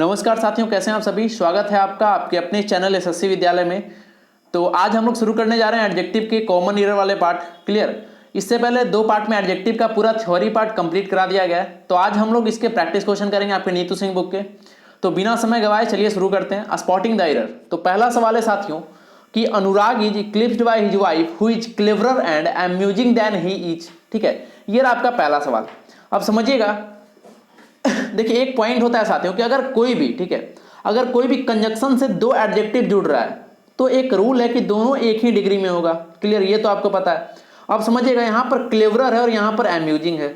नमस्कार साथियों, कैसे हैं आप सभी। स्वागत है आपका आपके अपने चैनल एसएससी विद्यालय में। तो आज हम लोग शुरू करने जा रहे हैं एडजेक्टिव के कॉमन ईयर वाले पार्ट। क्लियर। इससे पहले दो पार्ट में एडजेक्टिव का पूरा थ्योरी पार्ट कंप्लीट करा दिया गया है। तो आज हम लोग इसके प्रैक्टिस क्वेश्चन करेंगे आपके नीतू सिंह बुक के। तो बिना समय गवाए चलिए शुरू करते हैं। Spotting the error. तो पहला सवाल है साथियों कि Anurag is eclipsed by his wife who is cleverer and amusing than he is. ठीक है, ये रहा आपका पहला सवाल। अब समझिएगा, देखिए एक पॉइंट होता है साथियों कि अगर कोई भी, ठीक है, अगर कोई भी कंजक्शन से दो एडजेक्टिव जुड़ रहा है तो एक रूल है कि दोनों एक ही डिग्री में होगा। क्लियर, ये तो आपको पता है। अब समझिएगा, यहां पर क्लेवरर है और यहां पर अम्यूजिंग है।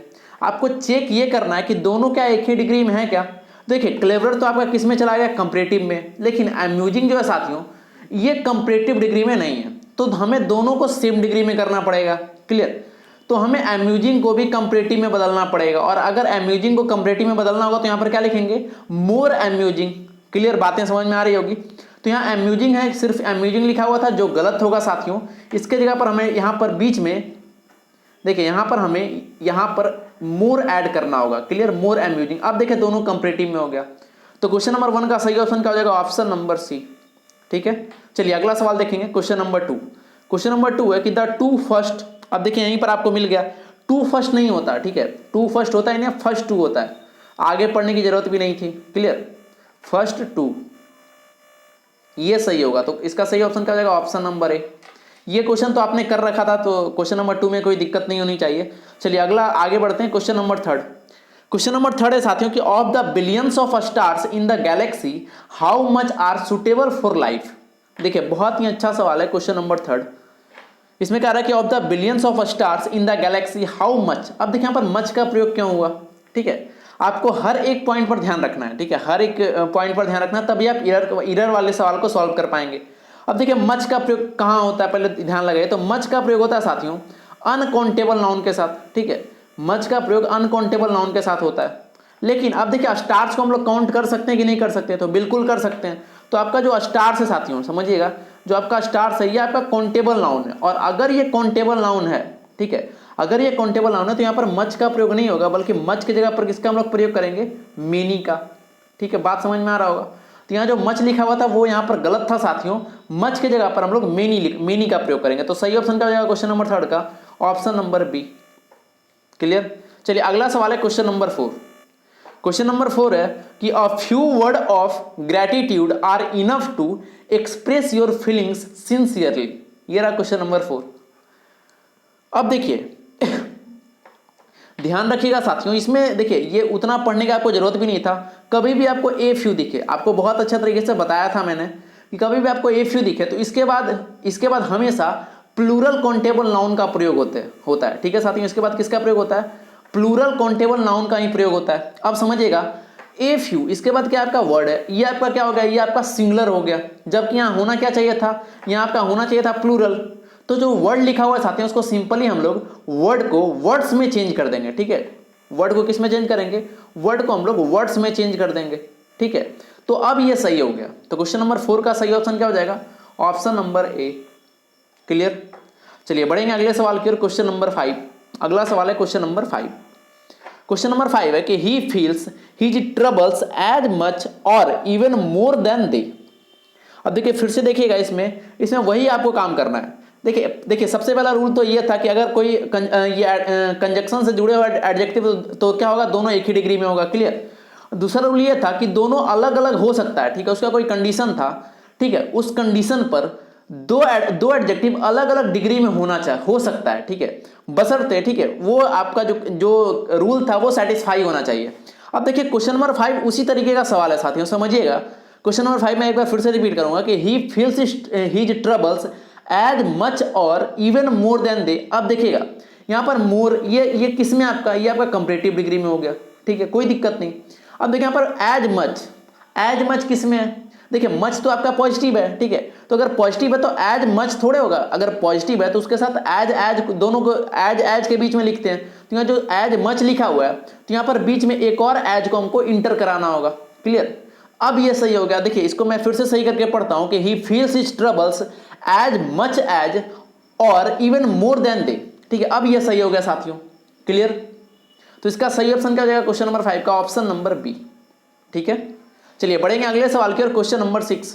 आपको चेक ये करना है कि दोनों क्या एक ही डिग्री में है क्या। देखिए क्लेवरर तो आपका किस में चला गया, कंपैरेटिव में, लेकिन अम्यूजिंग जो है साथियों ये कंपैरेटिव डिग्री में नहीं है। तो हमें दोनों को सेम डिग्री में करना पड़ेगा। क्लियर, तो हमें अम्यूजिंग को भी कंपैरेटिव में बदलना पड़ेगा। और अगर अम्यूजिंग को कंपैरेटिव में बदलना होगा तो यहां पर क्या लिखेंगे, मोर अम्यूजिंग। क्लियर, बातें समझ में आ रही होगी। तो यहाँ अम्यूजिंग है, सिर्फ अम्यूजिंग लिखा हुआ था जो गलत होगा साथियों। इसके जगह पर हमें यहाँ पर बीच में देखिए, यहाँ पर हमें यहाँ पर मोर ऐड करना होगा। क्लियर, मोर अम्यूजिंग। अब देखिए दोनों कंपैरेटिव में हो गया। तो क्वेश्चन नंबर 1 का सही ऑप्शन क्या हो जाएगा, ऑप्शन नंबर सी। ठीक है, चलिए अगला सवाल देखेंगे। Question number 2। क्वेश्चन नंबर 2 है कि द टू फर्स्ट। अब देखिए यहीं पर आपको मिल गया, टू फर्स्ट नहीं होता। ठीक है, टू फर्स्ट होता है नहीं, फर्स्ट टू होता है। आगे पढ़ने की जरूरत भी नहीं थी। क्लियर, फर्स्ट टू, ये सही होगा। तो इसका सही ऑप्शन क्या हो जाएगा, ऑप्शन नंबर ए। ये क्वेश्चन तो आपने कर रखा था, तो क्वेश्चन नंबर 2 में कोई दिक्कत नहीं होनी चाहिए। चलिए अगला आगे बढ़ते हैं। Question number 3। क्वेश्चन नंबर 3 है साथियों कि of the billions of stars in the galaxy how much are suitable for life. देखिए बहुत ही अच्छा सवाल है क्वेश्चन नंबर 3। इसमें कह रहा है कि of the billions of stars in the galaxy how much. अब देखिए यहाँ पर मच का प्रयोग क्यों हुआ। ठीक है, आपको हर एक पॉइंट पर ध्यान रखना है। ठीक है, हर एक पॉइंट पर ध्यान रखना है, तभी आप एरर वाले सवाल को सॉल्व कर पाएंगे। अब देखिए मच का प्रयोग कहाँ होता है, पहले ध्यान लगाइए। तो मच का प्रयोग होता है साथियों अनकाउंटेबल नाउन के साथ। ठीक है, मच का प्रयोग अनकाउंटेबल नाउन के साथ होता है। लेकिन अब देखिए स्टार्स को हम लोग काउंट कर सकते हैं कि नहीं कर सकते, तो बिल्कुल कर सकते हैं। तो आपका जो स्टार्स है साथियों, समझिएगा, जो आपका स्टार्स है ये आपका काउंटेबल नाउन है। और अगर ये काउंटेबल नाउन है, ठीक है, अगर ये काउंटेबल नाउन है तो यहाँ पर मच का प्रयोग नहीं होगा, बल्कि मच की जगह पर किसका हम लोग प्रयोग करेंगे, मेनी का। ठीक है, बात समझ में आ रहा होगा। तो यहाँ जो मच लिखा हुआ था वो यहाँ पर गलत था साथियों। मच की जगह पर हम लोग मेनी का प्रयोग करेंगे। तो सही ऑप्शन क्या हो जाएगा क्वेश्चन नंबर 3 का, ऑप्शन नंबर बी। क्लियर, चलिए अगला सवाल है क्वेश्चन नंबर 4। क्वेश्चन नंबर 4 है कि a few word of gratitude are enough to express your feelings sincerely. ये रहा क्वेश्चन नंबर 4। अब देखिए ध्यान रखिएगा साथियों, इसमें देखिए ये उतना पढ़ने की आपको जरूरत भी नहीं था। कभी भी आपको ए फ्यू दिखे, आपको बहुत अच्छा तरीके से बताया था मैंने कि कभी भी आपको ए फ्यू दिखे तो इसके बाद हमेशा प्लूरल काउंटेबल नाउन का प्रयोग होता है। ठीक है साथियों, इसके बाद किसका प्रयोग होता है, प्लूरल काउंटेबल नाउन का ही प्रयोग होता है। अब समझिएगा ए फ्यू, इसके बाद क्या आपका वर्ड है, ये आपका क्या हो गया, ये आपका सिंगुलर हो गया, जबकि यहाँ होना क्या चाहिए था, यहाँ आपका होना चाहिए था प्लूरल। तो जो वर्ड लिखा हुआ है साथियों उसको सिंपली हम लोग वर्ड को वर्ड्स में चेंज कर देंगे। ठीक है, वर्ड को किस में चेंज करेंगे, वर्ड को हम लोग वर्ड्स में चेंज कर देंगे। ठीक है, तो अब ये सही हो गया। तो क्वेश्चन नंबर 4 का सही ऑप्शन क्या हो जाएगा, ऑप्शन नंबर ए। क्लियर, चलिए बढ़ेंगे अगले सवाल की ओर। क्वेश्चन नंबर 5, अगला सवाल है क्वेश्चन नंबर 5। क्वेश्चन नंबर 5 है कि he feels his troubles as much और इवन मोर देन दे। अब देखिए फिर से देखिएगा, इसमें वही आपको काम करना है। देखिए सबसे पहला रूल तो ये था कि अगर कोई कंजक्शन से जुड़े हुए एडजेक्टिव तो क्या होगा, दोनों एक ही डिग्री में होगा। क्लियर, दूसरा रूल ये था कि दोनों अलग अलग हो सकता है। ठीक है, उसका कोई कंडीशन था। ठीक है, उस कंडीशन पर दो एडजेक्टिव अलग अलग डिग्री में हो सकता है। ठीक है, बशर्ते, ठीक है, वो आपका जो रूल था वो सेटिस्फाई होना चाहिए। अब देखिए क्वेश्चन नंबर 5 उसी तरीके का सवाल है साथियों, समझिएगा। क्वेश्चन नंबर 5 में एक बार फिर से रिपीट करूंगा कि he feels his troubles as much और इवन मोर देन दे। अब देखिएगा यहाँ पर मोर, ये किस में आपका, ये आपका कंपैरेटिव डिग्री में हो गया। ठीक है, कोई दिक्कत नहीं। अब देखिए यहाँ पर एज मच किस में है, देखिए मच तो आपका पॉजिटिव है। ठीक है, तो अगर पॉजिटिव है तो एज मच थोड़े होगा, अगर पॉजिटिव है तो उसके साथ एज दोनों को एज के बीच में लिखते हैं। तो यहाँ जो एज मच लिखा हुआ है तो यहाँ पर बीच में एक और एज को हमको इंटर कराना होगा। क्लियर, अब ये सही हो गया। देखिए इसको मैं फिर से सही करके पढ़ता हूं कि he feels his troubles as much as और इवन मोर देन दे। ठीक है, अब ये सही हो गया साथियों। क्लियर, तो इसका सही ऑप्शन क्या हो जाएगा क्वेश्चन नंबर 5 का, ऑप्शन नंबर बी। ठीक है, चलिए बढ़ेंगे अगले सवाल की ओर। क्वेश्चन नंबर 6,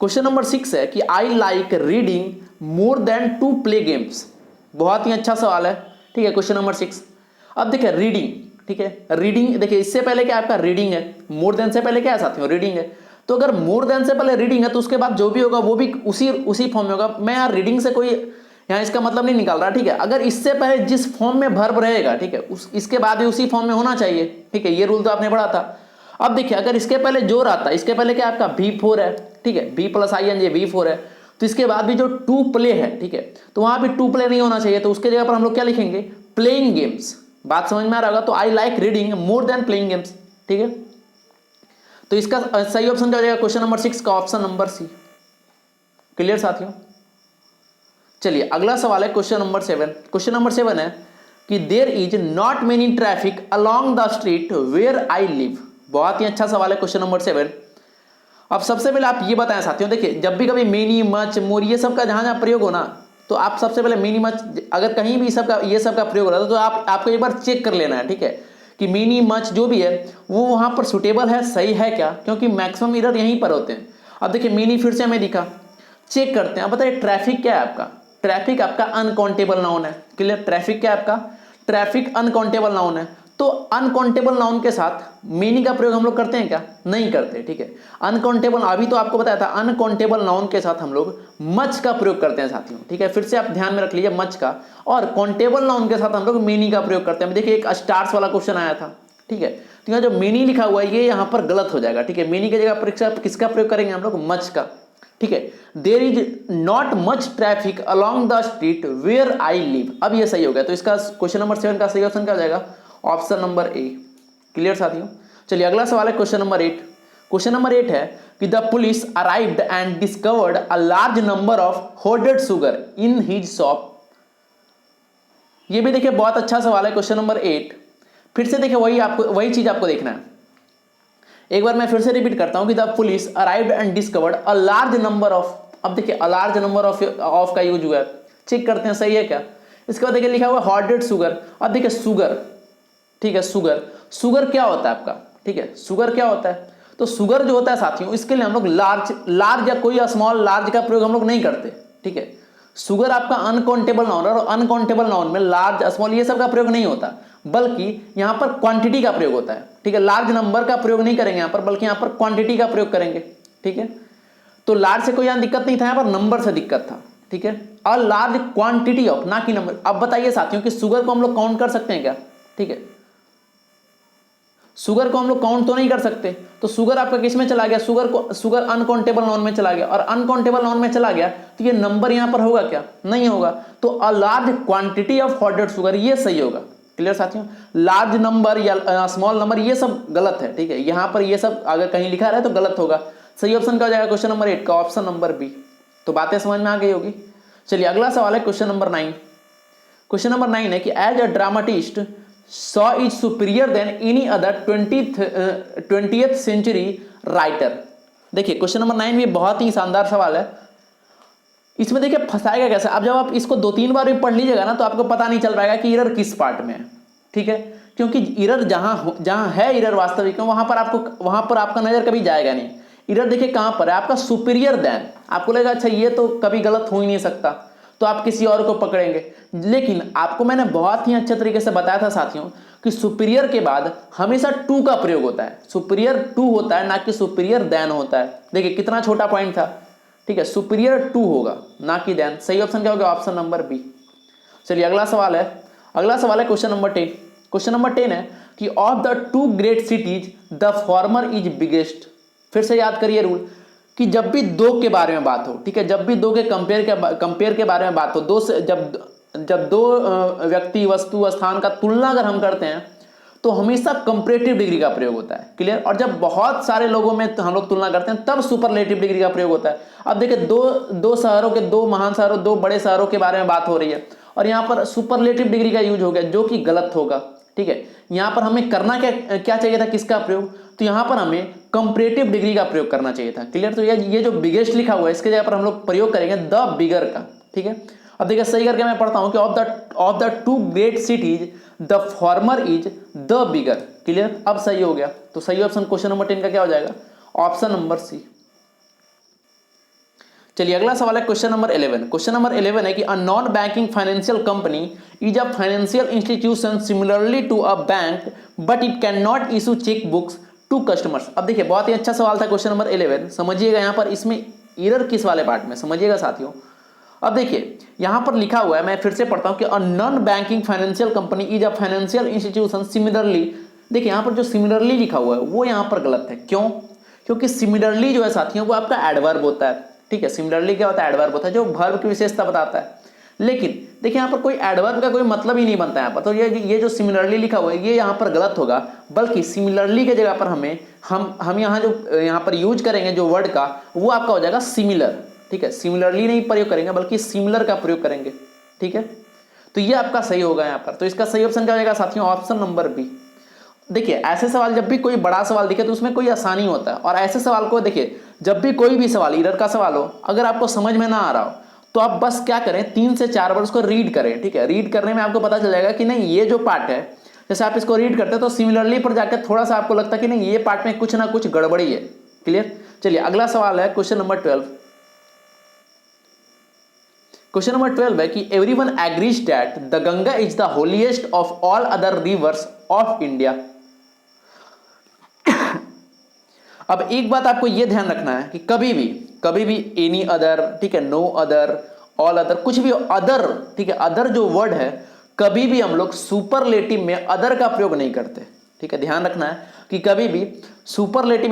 क्वेश्चन नंबर 6 है कि I like reading more than to play games. बहुत ही अच्छा सवाल है, ठीक है। क्वेश्चन नंबर 6, अब देखिए रीडिंग, ठीक है, रीडिंग देखिए इससे पहले क्या आपका रीडिंग है, मोर देन से पहले क्या है साथियों, रीडिंग है। तो अगर मोर देन से पहले रीडिंग है तो उसके बाद जो भी होगा वो भी उसी फॉर्म में होगा। मैं यार रीडिंग से कोई यहाँ इसका मतलब नहीं निकाल रहा, ठीक है। अगर इससे पहले जिस फॉर्म में वर्ब रहेगा, ठीक है, इसके बाद भी उसी फॉर्म में होना चाहिए, ठीक है। ये रूल तो आपने पढ़ा था। अब देखिए अगर इसके पहले जो रहता, इसके पहले क्या आपका V4 है, ठीक है, V प्लस ING V4 है, तो इसके बाद भी जो टू प्ले है, ठीक है, तो वहां भी टू प्ले नहीं होना चाहिए, तो उसके जगह पर हम लोग क्या लिखेंगे, प्लेइंग गेम्स। बात समझ में आ रहा होगा। तो आई like reading more than playing games, ठीक है। तो इसका सही ऑप्शन क्या हो जाएगा क्वेश्चन नंबर 6 का, ऑप्शन नंबर सी। क्लियर साथियों। चलिए अगला सवाल है क्वेश्चन नंबर 7। क्वेश्चन नंबर 7 है कि there is not many traffic along the street where I live. बहुत ही अच्छा सवाल है क्वेश्चन नंबर 7। अब सबसे पहले आप ये बताएं साथियों, देखिए जब भी कभी मेनी मच मोर ये सब का जहां प्रयोग हो ना, तो आप सबसे पहले मेनी मच अगर कहीं भी ये सब का प्रयोग हो रहा था तो आपको एक बार चेक कर लेना है, ठीक है, कि मेनी मच जो भी है वो वहां पर सुटेबल है, सही है क्या, क्योंकि मैक्सिमम एरर यहीं पर होते हैं। अब देखिए मेनी फिर से हमें दिखा, चेक करते हैं। अब बताइए ट्रैफिक क्या है आपका, ट्रैफिक आपका अनकाउंटेबल नाउन है। क्लियर, ट्रैफिक क्या है आपका, ट्रैफिक अनकाउंटेबल नाउन है। तो अनकाउंटेबल नाउन के साथ मेनी का प्रयोग हम लोग करते हैं क्या, नहीं करते, ठीक है। अनकाउंटेबल, अभी तो आपको बताया था, अनकाउंटेबल नाउन के साथ हम लोग मच का प्रयोग करते हैं साथियों, ठीक है। फिर से आप ध्यान में रख लीजिए मच का, और काउंटेबल नाउन के साथ हम लोग मेनी का प्रयोग करते हैं। देखिए एक स्टार्स वाला क्वेश्चन आया था, ठीक है, तो यहाँ जो मेनी लिखा हुआ है ये यहाँ पर गलत हो जाएगा, ठीक है। मेनी की जगह पर किसका प्रयोग करेंगे हम लोग, मच का, ठीक है। There is not much traffic along the street where I live. अब ये सही हो गया, तो इसका क्वेश्चन नंबर 7 का सही ऑप्शन क्या हो जाएगा, ऑप्शन नंबर ए। क्लियर साथियों। चलिए अगला सवाल है क्वेश्चन नंबर 8। क्वेश्चन नंबर 8 है कि the police arrived and discovered a large number of hoarded sugar in his shop. ये भी देखिए बहुत अच्छा सवाल है क्वेश्चन नंबर 8। फिर से देखिए वही चीज आपको देखना है। एक बार मैं फिर से रिपीट करता हूं कि the police arrived and discovered a large number of. अब देखिए अ लार्ज नंबर ऑफ का यूज हुआ है, चेक करते हैं सही है क्या। इसके बाद देखिए लिखा हुआ होर्डेड शुगर। अब देखिए शुगर, ठीक है, शुगर क्या होता है आपका, ठीक है, शुगर क्या होता है, तो शुगर जो होता है साथियों इसके लिए हम लोग लार्ज या कोई स्मॉल लार्ज का प्रयोग हम लोग नहीं करते, ठीक है। शुगर आपका अनकाउंटेबल नाउन है, और अनकाउंटेबल नाउन में लार्ज स्मॉल ये सब का प्रयोग नहीं होता, बल्कि यहां पर क्वांटिटी का प्रयोग होता है, ठीक है। लार्ज नंबर का प्रयोग नहीं करेंगे यहां पर, बल्कि यहां पर क्वांटिटी का प्रयोग करेंगे, ठीक है। तो लार्ज से कोई यहां दिक्कत नहीं था, यहां पर नंबर से दिक्कत था, ठीक है। और लार्ज क्वांटिटी ऑफ, ना कि नंबर। अब बताइए साथियों कि शुगर को हम लोग काउंट कर सकते हैं क्या, ठीक है, शुगर को हम लोग काउंट तो नहीं कर सकते। तो शुगर आपका किस में चला गया, शुगर अनकाउंटेबल नाउन में चला गया, और अनकाउंटेबल नाउन में चला गया तो ये नंबर यहां पर होगा क्या, नहीं होगा। तो a large quantity of hoarded sugar, ये सही होगा। क्लियर साथियों। लार्ज नंबर या स्मॉल नंबर ये सब गलत है, ठीक है। यहां पर ये सब अगर कहीं लिखा रहे तो गलत होगा। सही ऑप्शन क्या हो जाएगा क्वेश्चन नंबर 8 का, ऑप्शन नंबर बी। तो बातें समझ में आ गई होगी। चलिए अगला सवाल है क्वेश्चन नंबर 9। क्वेश्चन नंबर 9 है कि as a dramatist Shaw is superior than any other 20th century writer। देखिए क्वेश्चन नंबर 9 भी बहुत ही शानदार सवाल है। इसमें देखिए फंसाएगा कैसे। अब जब आप इसको 2-3 बार भी पढ़ लीजिएगा ना तो आपको पता नहीं चल पाएगा कि एरर किस पार्ट में है, ठीक है। क्योंकि एरर जहां है एरर वास्तविक में, वहां पर आपका नजर कभी जाएगा नहीं। एरर देखिए कहां पर है, आपका सुपीरियर देन। आपको लगेगा अच्छा ये तो कभी गलत हो ही नहीं सकता, तो आप किसी और को पकड़ेंगे। लेकिन आपको मैंने बहुत ही अच्छे तरीके से बताया था साथियों कि सुपीरियर के बाद हमेशा टू का प्रयोग होता है। सुपीरियर टू होता है, ना कि सुपीरियर देन होता है। देखिए कितना छोटा पॉइंट था, ठीक है। सुपीरियर टू होगा, ना कि देन। सही ऑप्शन क्या होगा, ऑप्शन नंबर बी। चलिए अगला सवाल है क्वेश्चन नंबर 10। क्वेश्चन नंबर 10 है कि of the two great cities the former is biggest. फिर से याद करिए रूल कि जब भी दो के बारे में बात हो, ठीक है, जब भी दो के कंपेयर के बारे में बात हो, जब दो व्यक्ति वस्तु स्थान का तुलना अगर हम करते हैं तो हमेशा कंपैरेटिव डिग्री का प्रयोग होता है। क्लियर। और जब बहुत सारे लोगों में हम लोग तुलना करते हैं तब सुपरलेटिव डिग्री का प्रयोग होता है। अब देखिए दो शहरों के, दो महान शहरों, दो बड़े शहरों के बारे में बात हो रही है और यहाँ पर सुपरलेटिव डिग्री का यूज हो गया, जो कि गलत होगा, ठीक है। यहाँ पर हमें करना क्या चाहिए था, किसका प्रयोग, तो यहाँ पर हमें कंपैरेटिव डिग्री का प्रयोग करना चाहिए था। क्लियर। तो ये जो बिगेस्ट लिखा हुआ है इसके जगह पर हम लोग प्रयोग करेंगे द बिगर का, ठीक है। अब देखिए सही करके मैं पढ़ता हूं कि of the two great cities the former is the bigger. Clear, अब सही हो गया। तो सही ऑप्शन क्वेश्चन नंबर 10 का क्या हो जाएगा? Option number C. चलिए अगला सवाल है क्वेश्चन नंबर 11। क्वेश्चन नंबर 11 है कि a non banking financial company is a financial institution similarly to a bank but it can not issue cheque books to customers. अब देखिए बहुत ही अच्छा सवाल था क्वेश्चन नंबर 11। समझिएगा यहाँ पर इसमें एरर किस वाले पार्ट में, समझिएगा साथियों। अब देखिए यहां पर लिखा हुआ है, मैं फिर से पढ़ता हूं कि a non banking financial company is a financial institution similarly. देखिए यहां पर जो सिमिलरली लिखा हुआ है वो यहां पर गलत है। क्यों? क्योंकि सिमिलरली जो है साथियों वो आपका एडवर्ब होता है। ठीक है, सिमिलरली क्या होता है? एडवर्ब होता है जो वर्ब की विशेषता बताता है। लेकिन देखिए यहां पर कोई एडवर्ब का कोई मतलब ही नहीं बनता यहां पर। तो ये जो सिमिलरली लिखा हुआ है ये यहां पर गलत होगा, बल्कि सिमिलरली के जगह पर हम यहां जो यहां पर यूज करेंगे जो वर्ड का, वो आपका हो जाएगा सिमिलर। ठीक है, सिमिलरली नहीं प्रयोग करेंगे बल्कि सिमिलर का प्रयोग करेंगे। ठीक है, तो ये आपका सही होगा यहां पर। तो इसका सही ऑप्शन क्या हो जाएगा साथियों? Option number B. देखिए ऐसे सवाल जब भी कोई बड़ा सवाल दिखे तो उसमें कोई आसानी होता है, और ऐसे सवाल को देखिए जब भी कोई भी सवाल एरर का सवाल हो, अगर आपको समझ में ना आ रहा हो तो आप बस क्या करें, 3 से 4 बार उसको रीड करें। ठीक है, रीड करने में आपको पता चल जाएगा कि नहीं ये जो पार्ट है, जैसे आप इसको रीड करते हैं तो सिमिलरली पर जाकर थोड़ा सा आपको लगता है कि नहीं ये पार्ट में कुछ ना कुछ गड़बड़ी है। क्लियर। चलिए अगला सवाल है क्वेश्चन नंबर 12। क्वेश्चन नंबर 12 है कि everyone agrees that the Ganga is the holiest of all other rivers of India. अब एक बात आपको यह ध्यान रखना है कि कभी भी एनी अदर, ठीक है, नो अदर, ऑल अदर, कुछ भी अदर, ठीक है, अदर जो वर्ड है कभी भी हम लोग सुपरलेटिव में अदर का प्रयोग नहीं करते। ठीक है, ध्यान रखना है कि कभी भी सुपरलेटिव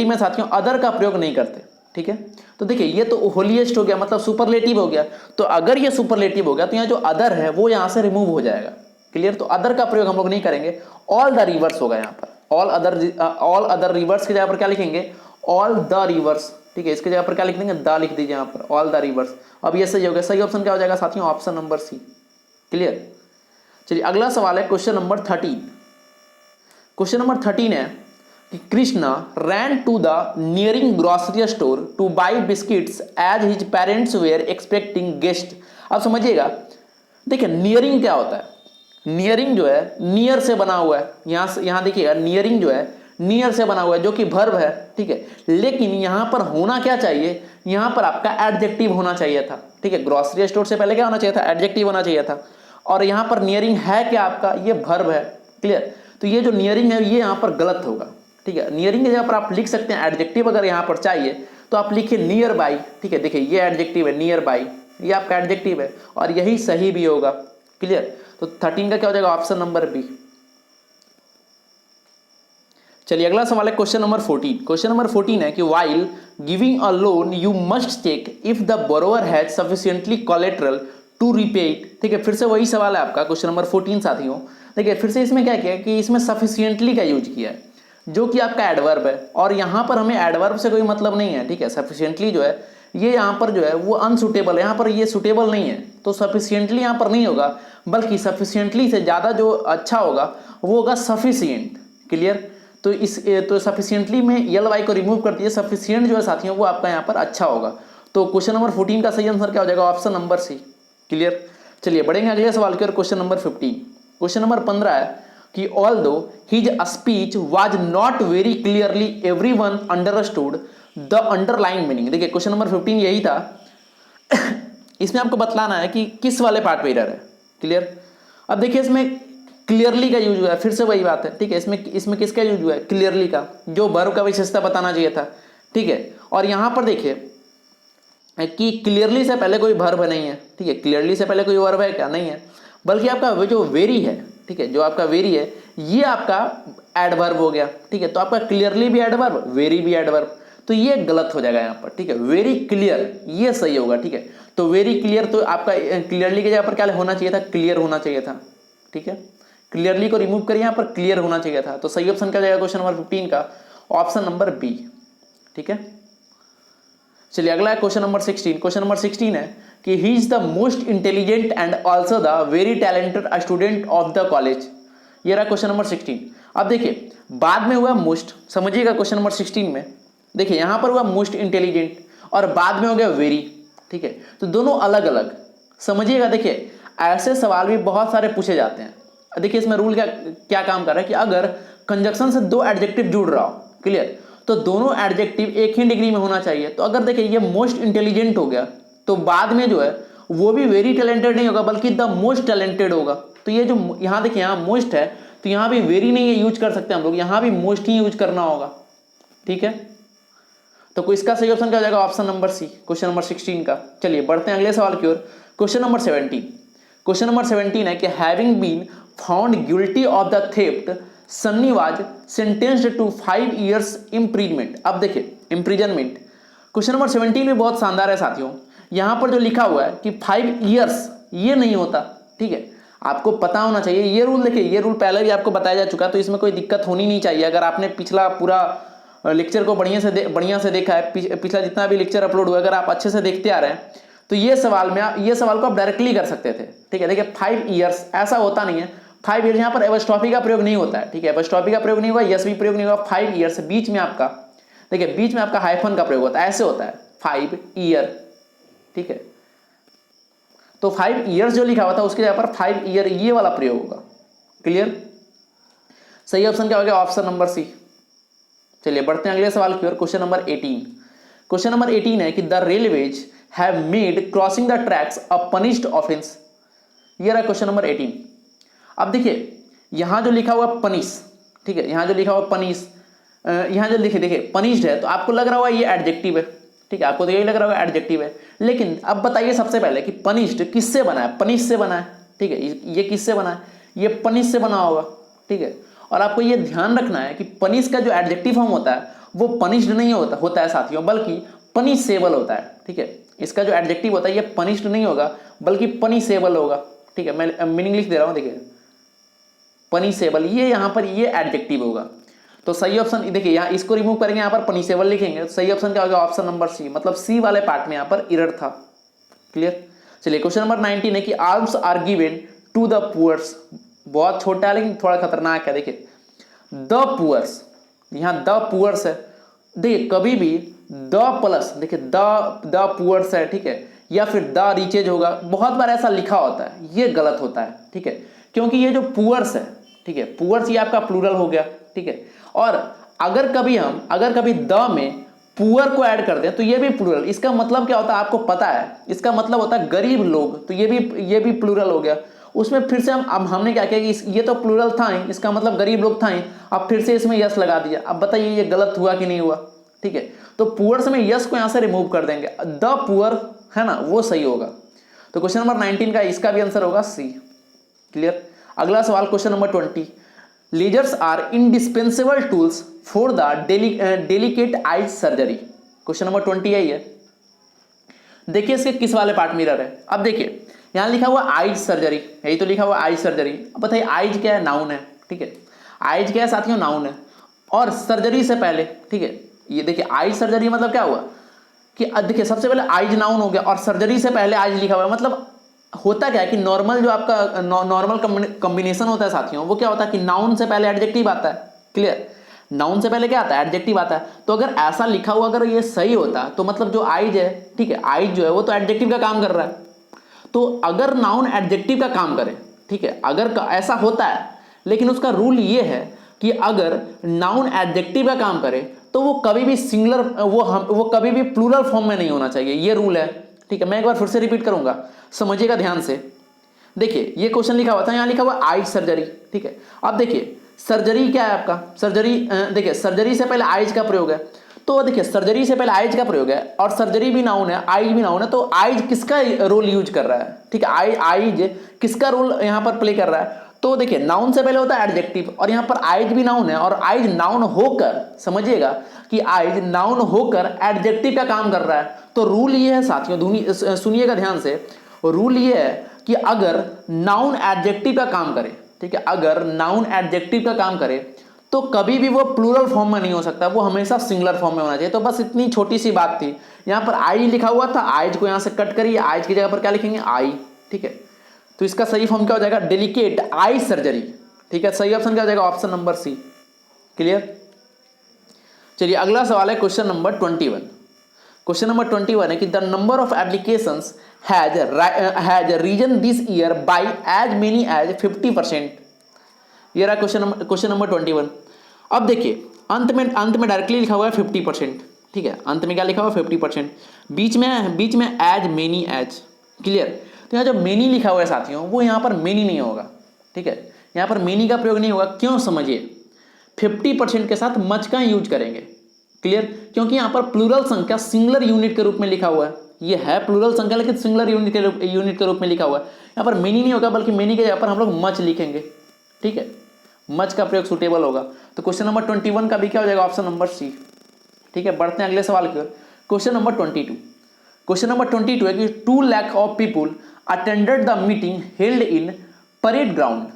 में साथियों अदर का प्रयोग नहीं करते। ठीक है, तो देखिए ये तो होलीएस्ट हो गया मतलब सुपरलेटिव हो गया, तो अगर ये सुपरलेटिव हो गया तो यहाँ जो अदर है वो यहां से रिमूव हो जाएगा। क्लियर, तो अदर का प्रयोग हम लोग नहीं करेंगे, ऑल द रिवर्स होगा यहाँ पर। ऑल अदर रिवर्स की जगह पर क्या लिखेंगे? All the reverse. ठीक है, इसकी जगह पर क्या लिख देंगे? द लिख दीजिए यहाँ पर, ऑल द रिवर्स। अब ये सही हो गया। सही ऑप्शन क्या हो जाएगा साथियों? Option number C. क्लियर। चलिए अगला सवाल है क्वेश्चन नंबर 13। क्वेश्चन नंबर 13 है कि Krishna ran to the nearing grocery store to buy biscuits as his parents were expecting guest. अब समझिएगा, देखिए नियरिंग क्या होता है? नियरिंग जो है नियर से बना हुआ है, यहां देखिएगा नियरिंग जो है नियर से बना हुआ है जो कि वर्ब है। ठीक है, लेकिन यहां पर होना क्या चाहिए? यहां पर आपका एडजेक्टिव होना चाहिए था। ठीक है, ग्रोसरी स्टोर से पहले क्या होना चाहिए था? एडजेक्टिव होना चाहिए था। और यहां पर नियरिंग है क्या आपका? ये वर्ब है। क्लियर, तो ये जो नियरिंग है ये यहां पर गलत होगा। ठीक है, नियरिंग की जगह पर आप लिख सकते हैं एडजेक्टिव, अगर यहां पर चाहिए तो आप लिखिए नियर बाई। ठीक है, देखिए ये एडजेक्टिव है नियर बाई, ये आपका एडजेक्टिव है और यही सही भी होगा। क्लियर, तो 13 का क्या हो जाएगा? Option number B. चलिए अगला सवाल है क्वेश्चन नंबर 14। क्वेश्चन नंबर 14 है कि while giving a loan you must check if the borrower has sufficiently collateral to repay it. ठीक है, फिर से वही सवाल है आपका क्वेश्चन नंबर 14 साथियों। देखिए फिर से इसमें क्या किया कि इसमें सफिशिएंटली का यूज किया है जो कि आपका एडवर्ब है, और यहां पर हमें एडवर्ब से कोई मतलब नहीं है। ठीक है, सफिशिएंटली जो है ये यहाँ पर जो है वो अनसुटेबल है, यहाँ पर ये सुटेबल नहीं है, तो सफिशिएंटली यहाँ पर नहीं होगा, बल्कि सफिशिएंटली से ज़्यादा जो अच्छा होगा वो होगा सफिशिएंट। क्लियर, तो सफिशिएंटली में यल वाई को रिमूव कर दीजिए, सफिशिएंट जो है साथियों वो आपका यहाँ पर अच्छा होगा। तो क्वेश्चन नंबर 14 का सही आंसर क्या हो जाएगा? Option number C. क्लियर। चलिए बढ़ेंगे अगले सवाल की ओर। Question number 15। क्वेश्चन नंबर 15 है कि although his speech was not very clearly everyone understood the underline meaning. देखिए क्वेश्चन नंबर 15 यही था। इसमें आपको बतलाना है कि किस वाले पार्ट पे एरर है। क्लियर, अब देखिए इसमें क्लियरली का यूज हुआ है, फिर से वही बात है। ठीक है, इसमें किसका यूज हुआ है? क्लियरली का, जो वर्ब का विशेषता बताना चाहिए था। ठीक है, और यहां पर देखिए कि क्लियरली से पहले कोई वर्ब नहीं है। ठीक है, क्लियरली से पहले कोई वर्ब है क्या? नहीं है, बल्कि आपका जो वेरी है, ठीक है, जो आपका वेरी है ये आपका एडवर्ब हो गया। ठीक है, तो आपका क्लियरली भी एडवर्ब, वेरी भी एडवर्ब, तो ये गलत हो जाएगा यहाँ पर। ठीक है, वेरी क्लियर ये सही होगा। ठीक है, तो वेरी क्लियर, तो आपका क्लियरली की जगह पर क्या होना चाहिए था? क्लियर होना चाहिए था। ठीक है, क्लियरली को रिमूव करिए, यहाँ पर क्लियर होना चाहिए था। तो सही ऑप्शन क्या जाएगा क्वेश्चन नंबर 15 का? Option number B. ठीक है, चलिए अगला है क्वेश्चन नंबर 16। क्वेश्चन नंबर 16 है कि he is the most intelligent and also the very talented student of the college. ये रहा क्वेश्चन नंबर 16। अब देखिए बाद में हुआ मोस्ट, समझिएगा क्वेश्चन नंबर 16 में देखिए यहां पर हुआ मोस्ट इंटेलिजेंट और बाद में हो गया वेरी। ठीक है, तो दोनों अलग अलग, समझिएगा, देखिए ऐसे सवाल भी बहुत सारे पूछे जाते हैं। देखिए इसमें रूल क्या क्या काम कर रहा है कि अगर कंजक्शन से दो एडजेक्टिव जुड़ रहा हो, क्लियर, तो दोनों एडजेक्टिव एक ही डिग्री में होना चाहिए। तो अगर देखिए ये मोस्ट इंटेलिजेंट हो गया तो बाद में जो है वो भी वेरी टैलेंटेड नहीं होगा बल्कि द मोस्ट टैलेंटेड होगा। तो ये जो यहाँ देखिए यहाँ मोस्ट है तो यहाँ भी वेरी नहीं यूज कर सकते हम लोग, यहाँ भी मोस्ट ही यूज करना होगा, ठीक है। तो इसका सही ऑप्शन क्या हो जाएगा? Option number C, question number 16 का। चलिए बढ़ते हैं अगले सवाल की ओर। क्वेश्चन नंबर 17, क्वेश्चन नंबर 17 है कि having been found guilty of the theft Sunny was sentenced to 5 years imprisonment. अब देखिए इम्प्रीजनमेंट क्वेश्चन नंबर 17 में बहुत शानदार है साथियों। यहां पर जो लिखा हुआ है कि 5 years, ये नहीं होता, ठीक है, आपको पता होना चाहिए ये रूल। देखिए ये रूल पहले भी आपको बताया जा चुका है तो इसमें कोई दिक्कत होनी नहीं चाहिए। अगर आपने पिछला पूरा लेक्चर को बढ़िया से देखा है, पिछला जितना भी लेक्चर अपलोड हुआ, अगर आप अच्छे से देखते आ रहे हैं तो ये सवाल को आप डायरेक्टली कर सकते थे, ठीक है। देखिए 5 years ऐसा होता नहीं है, 5 years यहाँ पर एपॉस्ट्रोफी का प्रयोग नहीं होता है, ठीक है, एपॉस्ट्रोफी का प्रयोग नहीं हुआ, यस भी प्रयोग नहीं हुआ। 5 years बीच में आपका, देखिए बीच में आपका हाइफन का प्रयोग होता है, ऐसे होता है 5 year, ठीक है। तो 5 years जो लिखा हुआ था उसके जगह पर 5 year ये वाला प्रयोग होगा, क्लियर। सही ऑप्शन क्या हो गया? Option number C. चलिए बढ़ते हैं अगले सवाल की ओर। क्वेश्चन नंबर 18, क्वेश्चन नंबर 18 है कि the railways have made crossing the tracks a punished offence. ये रहा क्वेश्चन नंबर 18। अब देखिए यहां जो लिखा हुआ पनिश, ठीक है, यहां जो लिखा हुआ पनिश, यहां जो देखिए पनिश्ड है तो आपको लग रहा होगा ये एडजेक्टिव है, ठीक है, आपको तो यही लग रहा होगा एडजेक्टिव है। लेकिन अब बताइए सबसे पहले कि पनिश्ड किससे बना है? पनिश से बना है, ठीक है। ये किससे बना है? ये पनिश से बना होगा, ठीक है। और आपको ये ध्यान रखना है कि पनिश का जो एडजेक्टिव फॉर्म होता है वो पनिश्ड नहीं होता है साथियों, बल्कि पनिशेबल होता है, ठीक है। इसका जो एडजेक्टिव होता है ये पनिश्ड नहीं होगा बल्कि पनिशेबल होगा, ठीक है। मैं मीनिंग लिख दे रहा हूं, देखिए पनिशेबल, ये यहां पर ये एडजेक्टिव होगा। तो सही ऑप्शन देखिए यहाँ इसको रिमूव करेंगे, यहाँ पर पनिशेबल लिखेंगे, तो सही ऑप्शन क्या होगा? ऑप्शन नंबर सी, मतलब सी वाले पार्ट में यहाँ पर एरर था, क्लियर। चलिए क्वेश्चन नंबर 19 है कि alms are given to the poors. बहुत छोटा है लेकिन थोड़ा खतरनाक है। देखिए द पुअर्स, यहाँ द पुअर्स है, देखिए कभी भी द प्लस, देखिए द पुअर्स है, ठीक है, या फिर द रिचेज होगा, बहुत बार ऐसा लिखा होता है, ये गलत होता है, ठीक है। क्योंकि ये जो पुअर्स है, ठीक है, पुअर्स ये आपका प्लूरल हो गया, ठीक है। और अगर कभी द में पुअर को ऐड कर दें तो ये भी प्लूरल। इसका मतलब क्या होता है आपको पता है? इसका मतलब होता है गरीब लोग, तो ये भी प्लूरल हो गया। उसमें फिर से हमने क्या किया कि ये तो प्लूरल था ही, इसका मतलब गरीब लोग था ही, अब फिर से इसमें यस लगा दिया। अब बताइए ये गलत हुआ कि नहीं हुआ? ठीक है, तो पुअर्स में यस को यहां से रिमूव कर देंगे, द पुअर है ना, वो सही होगा। तो क्वेश्चन नंबर 19 का इसका भी आंसर होगा सी, क्लियर। अगला सवाल question number 20, lasers are indispensable tools for the delicate eyes surgery. Question number 20 है। देखिए इसके किस वाले पार्ट में एरर है। अब देखिए यहां लिखा हुआ आइज सर्जरी, यही तो लिखा हुआ आइज सर्जरी। अब बताइए आइज क्या है? नाउन है, ठीक है। आइज क्या है साथियों? नाउन है। और सर्जरी से पहले, ठीक है, ये देखिए आइज सर्जरी मतलब क्या हुआ कि देखिए सबसे पहले आइज नाउन हो गया और सर्जरी से पहले आइज लिखा हुआ है। मतलब होता क्या है कि नॉर्मल जो आपका नॉर्मल कॉम्बिनेशन होता है साथियों, वो क्या होता है कि नाउन से पहले एडजेक्टिव आता है, क्लियर। नाउन से पहले क्या आता है? एडजेक्टिव आता है। तो अगर ऐसा लिखा हुआ अगर ये सही होता तो मतलब जो आइज है, ठीक है, आइज जो है वो तो एडजेक्टिव का काम कर रहा है। तो अगर नाउन एडजेक्टिव का काम करे, ठीक है, अगर ऐसा होता है, लेकिन उसका रूल ये है कि अगर नाउन एडजेक्टिव का काम करे तो वो कभी भी सिंगुलर, वो कभी भी प्लूरल फॉर्म में नहीं होना चाहिए, ये रूल है, ठीक है। मैं एक बार फिर से रिपीट करूंगा, समझिएगा ध्यान से। देखिए ये क्वेश्चन लिखा हुआ था, यहां लिखा हुआ आइज सर्जरी, ठीक है। अब देखिए सर्जरी क्या है आपका? सर्जरी, देखिए सर्जरी से पहले आइज का प्रयोग है, तो देखिए सर्जरी से पहले आइज का प्रयोग है और सर्जरी भी नाउन है, आइज भी नाउन है, तो आइज किसका रोल यूज कर रहा है? ठीक है, आइज किसका रोल यहां पर प्ले कर रहा है? तो देखिए नाउन से पहले होता है एडजेक्टिव और यहां पर आइज भी नाउन है, और आइज नाउन होकर, समझिएगा कि आइज नाउन होकर एडजेक्टिव का काम कर रहा है। तो रूल ये है साथियों, सुनिएगा ध्यान से, रूल ये है कि अगर नाउन एडजेक्टिव का काम करे, ठीक है, अगर नाउन एडजेक्टिव का काम करे तो कभी भी वो प्लूरल फॉर्म में नहीं हो सकता, वो हमेशा सिंगुलर फॉर्म में होना चाहिए। तो बस इतनी छोटी सी बात थी। यहां पर आई लिखा हुआ था, आइज को यहां से कट करिए, आइज की जगह पर क्या लिखेंगे? आई, ठीक है। तो इसका सही फॉर्म क्या हो जाएगा? डेलिकेट आई सर्जरी, ठीक है। सही ऑप्शन क्या हो जाएगा? Option number C, clear. चलिए अगला सवाल है क्वेश्चन नंबर 21। क्वेश्चन नंबर 21 है कि the number of applications has risen this year by as many as 50%। ये रहा क्वेश्चन नंबर 21। अब देखिए अंत में डायरेक्टली लिखा हुआ है 50%, ठीक है, अंत में क्या लिखा हुआ है 50%, बीच में एज मेनी एज, क्लियर। तो यहाँ जो मेनी लिखा हुआ है साथियों वो यहाँ पर मेनी नहीं होगा, ठीक है, यहाँ पर मेनी का प्रयोग नहीं होगा। क्यों, समझिए, 50% के साथ मच का यूज करेंगे, क्लियर, क्योंकि यहाँ पर प्लूरल संख्या सिंगुलर यूनिट के रूप में लिखा हुआ है। ये है प्लूरल संख्या लेकिन सिंगुलर यूनिट के रूप में लिखा हुआ है। यहाँ पर मेनी नहीं होगा बल्कि मेनी के जगह पर हम लोग मच लिखेंगे, ठीक है, मच का प्रयोग सुटेबल होगा। तो क्वेश्चन नंबर 21 का भी क्या हो जाएगा, ऑप्शन नंबर सी, ठीक है। बढ़ते हैं अगले सवाल की ओर। Question number 22। क्वेश्चन नंबर 22 है कि 2 lakh of people attended the meeting held in parade ground.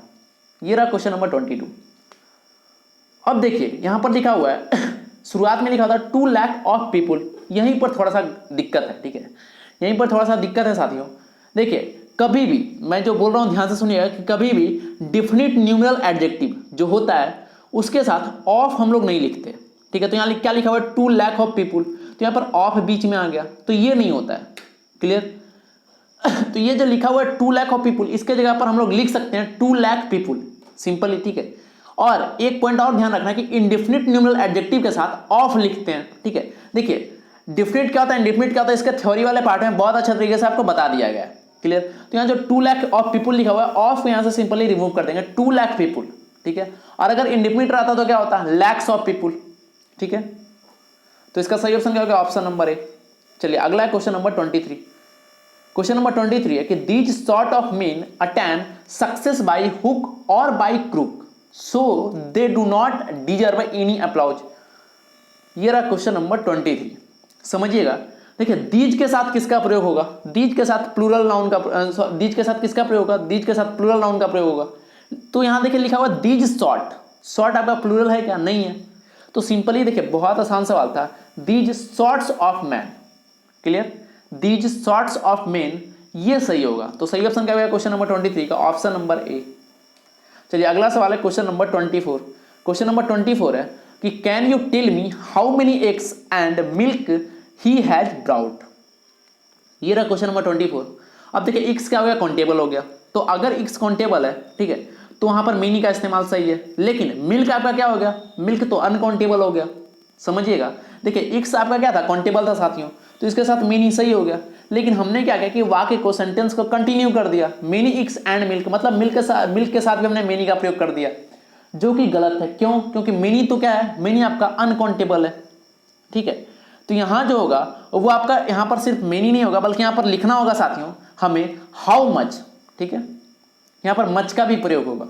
ये रहा क्वेश्चन नंबर 22। अब देखिए यहां पर लिखा हुआ है शुरुआत में लिखा था 2 लाख ऑफ पीपुल, यहीं पर थोड़ा सा दिक्कत है, ठीक है, यहीं पर थोड़ा सा दिक्कत है साथियों। देखिए कभी भी मैं जो बोल रहा हूं ध्यान से सुनिएगा कि कभी भी डिफिनिट न्यूमेरल एडजेक्टिव जो होता है उसके साथ ऑफ हम लोग नहीं लिखते, ठीक है। तो यहाँ क्या लिखा हुआ है 2 लाख ऑफ पीपुल, तो यहाँ पर ऑफ बीच में आ गया तो ये नहीं होता है, क्लियर। तो ये जो लिखा हुआ है 2 लाख ऑफ पीपुल, इसके जगह पर हम लोग लिख सकते हैं 2 लाख पीपुल, सिंपली, ठीक है। और एक पॉइंट और ध्यान रखना कि इंडेफिनिट न्यूमेरल एडजेक्टिव के साथ ऑफ लिखते हैं, ठीक है। देखिए डिफिनिट क्या होता है, इंडेफिनिट क्या होता है, इसके थ्योरी वाले पार्ट में बहुत अच्छा तरीके से आपको बता दिया गया है, क्लियर। तो यहाँ जो 2 लाख ऑफ पीपुल लिखा हुआ है, ऑफ यहाँ से सिंपली रिमूव कर देंगे, 2 लाख पीपुल, ठीक है। और अगर इंडेफिनिट रहता तो क्या होता है, लैक्स ऑफ पीपुल, ठीक है। तो इसका सही ऑप्शन क्या होगा, ऑप्शन नंबर ए। चलिए अगला है क्वेश्चन नंबर 23। क्वेश्चन नंबर 23 है कि these sort of men attain success by hook और by crook so they do not deserve any applause. ये रहा क्वेश्चन नंबर 23, समझिएगा। देखिए दीज के साथ किसका प्रयोग होगा, दीज के साथ प्लूरल नाउन का, दीज के साथ किसका प्रयोग होगा, दीज के साथ प्लूरल नाउन का प्रयोग होगा। तो यहां देखिए लिखा हुआ दीज सॉर्ट, सॉर्ट आपका प्लूरल है क्या, नहीं है। तो सिंपली देखिए बहुत आसान सवाल था, these sorts of man, clear, these sorts of men, ये सही होगा। तो सही ऑप्शन क्या होगा क्वेश्चन नंबर 23 का, ऑप्शन नंबर ए। चलिए अगला सवाल है क्वेश्चन नंबर 24। क्वेश्चन नंबर 24 है कि can you tell me how many eggs and milk he has brought. ये रहा क्वेश्चन नंबर 24। अब देखिए एक्स क्या हो गया, काउंटेबल हो गया, तो अगर एक्स काउंटेबल है, ठीक है, तो वहां पर मेनी का इस्तेमाल सही है। लेकिन मिल्क आपका क्या हो गया, मिल्क तो अनकाउंटेबल हो गया, समझिएगा। देखिए एक्स आपका क्या था, काउंटेबल था साथियों, तो इसके साथ मेनी सही हो गया। लेकिन हमने क्या किया कि वाक्य को, सेंटेंस को कंटिन्यू कर दिया, मेनी एक्स एंड मिल्क, मतलब मिल्क के साथ भी हमने मेनी का प्रयोग कर दिया, जो कि गलत है। क्यों, क्योंकि मेनी तो क्या है, मेनी आपका अनकाउंटेबल है, ठीक है। तो यहां जो होगा वो आपका, यहां पर सिर्फ मेनी नहीं होगा बल्कि यहां पर लिखना होगा साथियों हमें हाउ मच, ठीक है, यहां पर मच का भी प्रयोग होगा।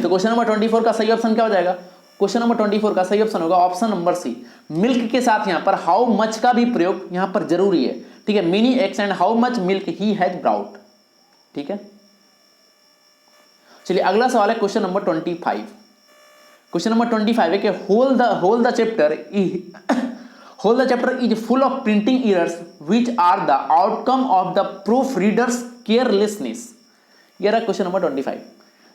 तो क्वेश्चन नंबर 24 का सही ऑप्शन क्या हो जाएगा, क्वेश्चन नंबर 24 का सही ऑप्शन होगा ऑप्शन नंबर सी। मिल्क के साथ यहां पर हाउ मच का भी प्रयोग यहां पर जरूरी है, ठीक है, many eggs and how much milk he has brought, ठीक है। चलिए अगला सवाल है क्वेश्चन नंबर 25। क्वेश्चन नंबर 25 है कि whole the chapter is full of printing errors which are the outcome of the proof readers carelessness. ये रहा क्वेश्चन नंबर 25।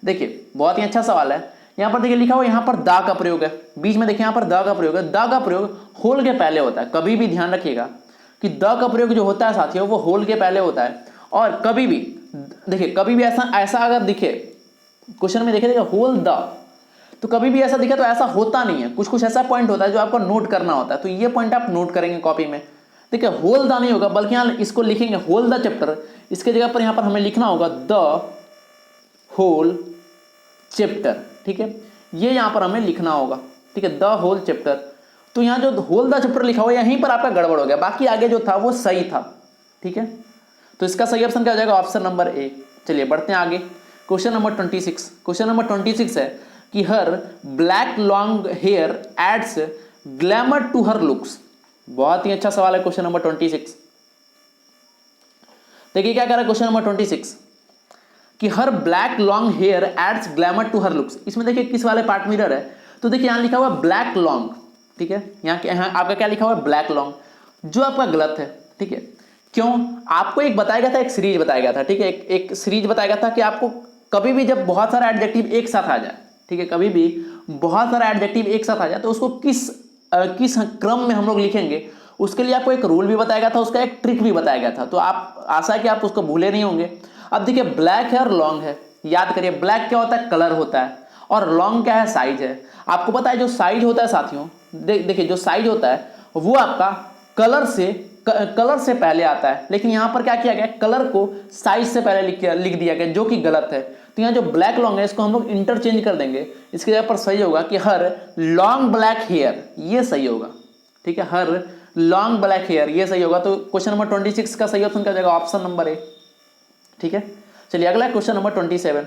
देखिए बहुत ही अच्छा सवाल है। यहां पर देखिए लिखा हुआ यहां पर द का प्रयोग है, बीच में देखिए यहां पर द का प्रयोग है। द का प्रयोग होल के पहले होता है, कभी भी ध्यान रखिएगा कि द का प्रयोग जो होता है साथियों वो होल के पहले होता है। और कभी भी देखिए, कभी भी ऐसा अगर दिखे क्वेश्चन में, देखिए होल द, तो कभी भी ऐसा दिखे तो ऐसा होता नहीं है, कुछ ऐसा पॉइंट होता है जो आपको नोट करना होता है। तो ये पॉइंट आप नोट करेंगे कॉपी में। देखिए होल द नहीं होगा बल्कि यहां इसको लिखेंगे होल द चैप्टर, इसके जगह पर यहां पर हमें लिखना होगा द होल चैप्टर, ठीक है, ये यहां पर हमें लिखना होगा, ठीक है, द होल चैप्टर। तो यहां जो होल द चैप्टर लिखा हुआ है यहीं पर आपका गड़बड़ हो गया, बाकी आगे जो था वो सही था, ठीक है। तो इसका सही ऑप्शन क्या हो जाएगा, ऑप्शन नंबर ए। चलिए बढ़ते हैं आगे, क्वेश्चन नंबर 26। क्वेश्चन नंबर 26 है कि her black long hair adds glamour to her looks. बहुत ही अच्छा सवाल है क्वेश्चन नंबर 26। देखिए क्या कह रहा है क्वेश्चन नंबर 26 कि her black long hair adds glamour to her looks. इसमें देखिए किस वाले पार्ट मिरर है, तो देखिए यहां लिखा हुआ ब्लैक लॉन्ग, ठीक है, यहां आपका क्या लिखा हुआ है ब्लैक लॉन्ग, जो आपका गलत है, ठीक है। क्यों, आपको एक बताया गया था, एक सीरीज बताया गया था, ठीक है, एक सीरीज बताया गया था कि आपको कभी भी जब बहुत सारा एडजेक्टिव एक साथ आ जाए, ठीक है, कभी भी बहुत सारा एडजेक्टिव एक साथ आ जाए तो उसको किस क्रम में हम लोग लिखेंगे उसके लिए आपको एक रूल भी बताया गया था, उसका एक ट्रिक भी बताया गया था, तो आप आशा है कि आप उसको भूले नहीं होंगे। अब देखिए ब्लैक है और लॉन्ग है, याद करिए ब्लैक क्या होता है, कलर होता है, और लॉन्ग क्या है, साइज है। आपको पता है जो साइज होता है साथियों, देखिए जो साइज होता है वो आपका कलर से पहले आता है, लेकिन यहां पर क्या किया गया, कलर को साइज से पहले लिख दिया गया, जो कि गलत है। तो यहाँ जो ब्लैक लॉन्ग है इसको हम लोग इंटरचेंज कर देंगे, इसके जगह पर सही होगा कि हर लॉन्ग ब्लैक हेयर, ये सही होगा, ठीक है, हर लॉन्ग ब्लैक हेयर, ये सही होगा। तो क्वेश्चन नंबर 26 का सही ऑप्शन क्या हो जाएगा, ऑप्शन नंबर ए, ठीक है। चलिए अगला क्वेश्चन नंबर 27।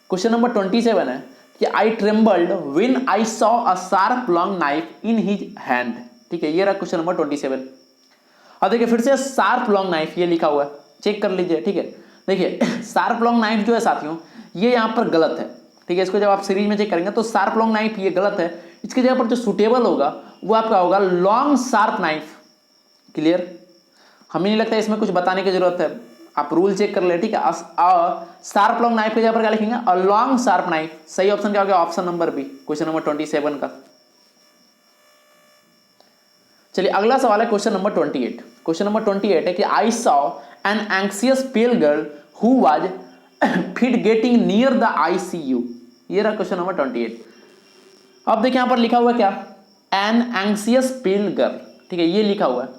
क्वेश्चन नंबर 27 है कि I trembled when I saw a sharp long knife in his hand, ठीक है, ये रहा क्वेश्चन नंबर 27। अब देखिए फिर से शार्प लॉन्ग नाइफ ये लिखा हुआ है, चेक कर लीजिए, ठीक है। देखिए शार्प लॉन्ग नाइफ जो है साथियों ये यहाँ पर गलत है, ठीक है, इसको जब आप सीरीज में चेक करेंगे तो शार्प लॉन्ग नाइफ ये गलत है, इसकी जगह पर जो सुटेबल होगा वो आपका होगा लॉन्ग शार्प नाइफ। क्लियर, हमें नहीं लगता इसमें कुछ बताने की जरूरत है, आप रूल चेक कर ले, ठीक है। शार्प लॉन्ग नाइफ के जगह पर क्या लिखेंगे, अ लॉन्ग शार्प नाइफ, सही ऑप्शन क्या हो गया, option number B, question number 27 का। चलिए अगला सवाल है क्वेश्चन नंबर 28। क्वेश्चन नंबर 28 है कि I saw an anxious pale girl who was fit getting near the ICU, ये रहा क्वेश्चन नंबर 28। अब देखिए यहां पर लिखा हुआ है क्या, एन एंक्सियस पेल गर्ल, ठीक है, ये लिखा हुआ है।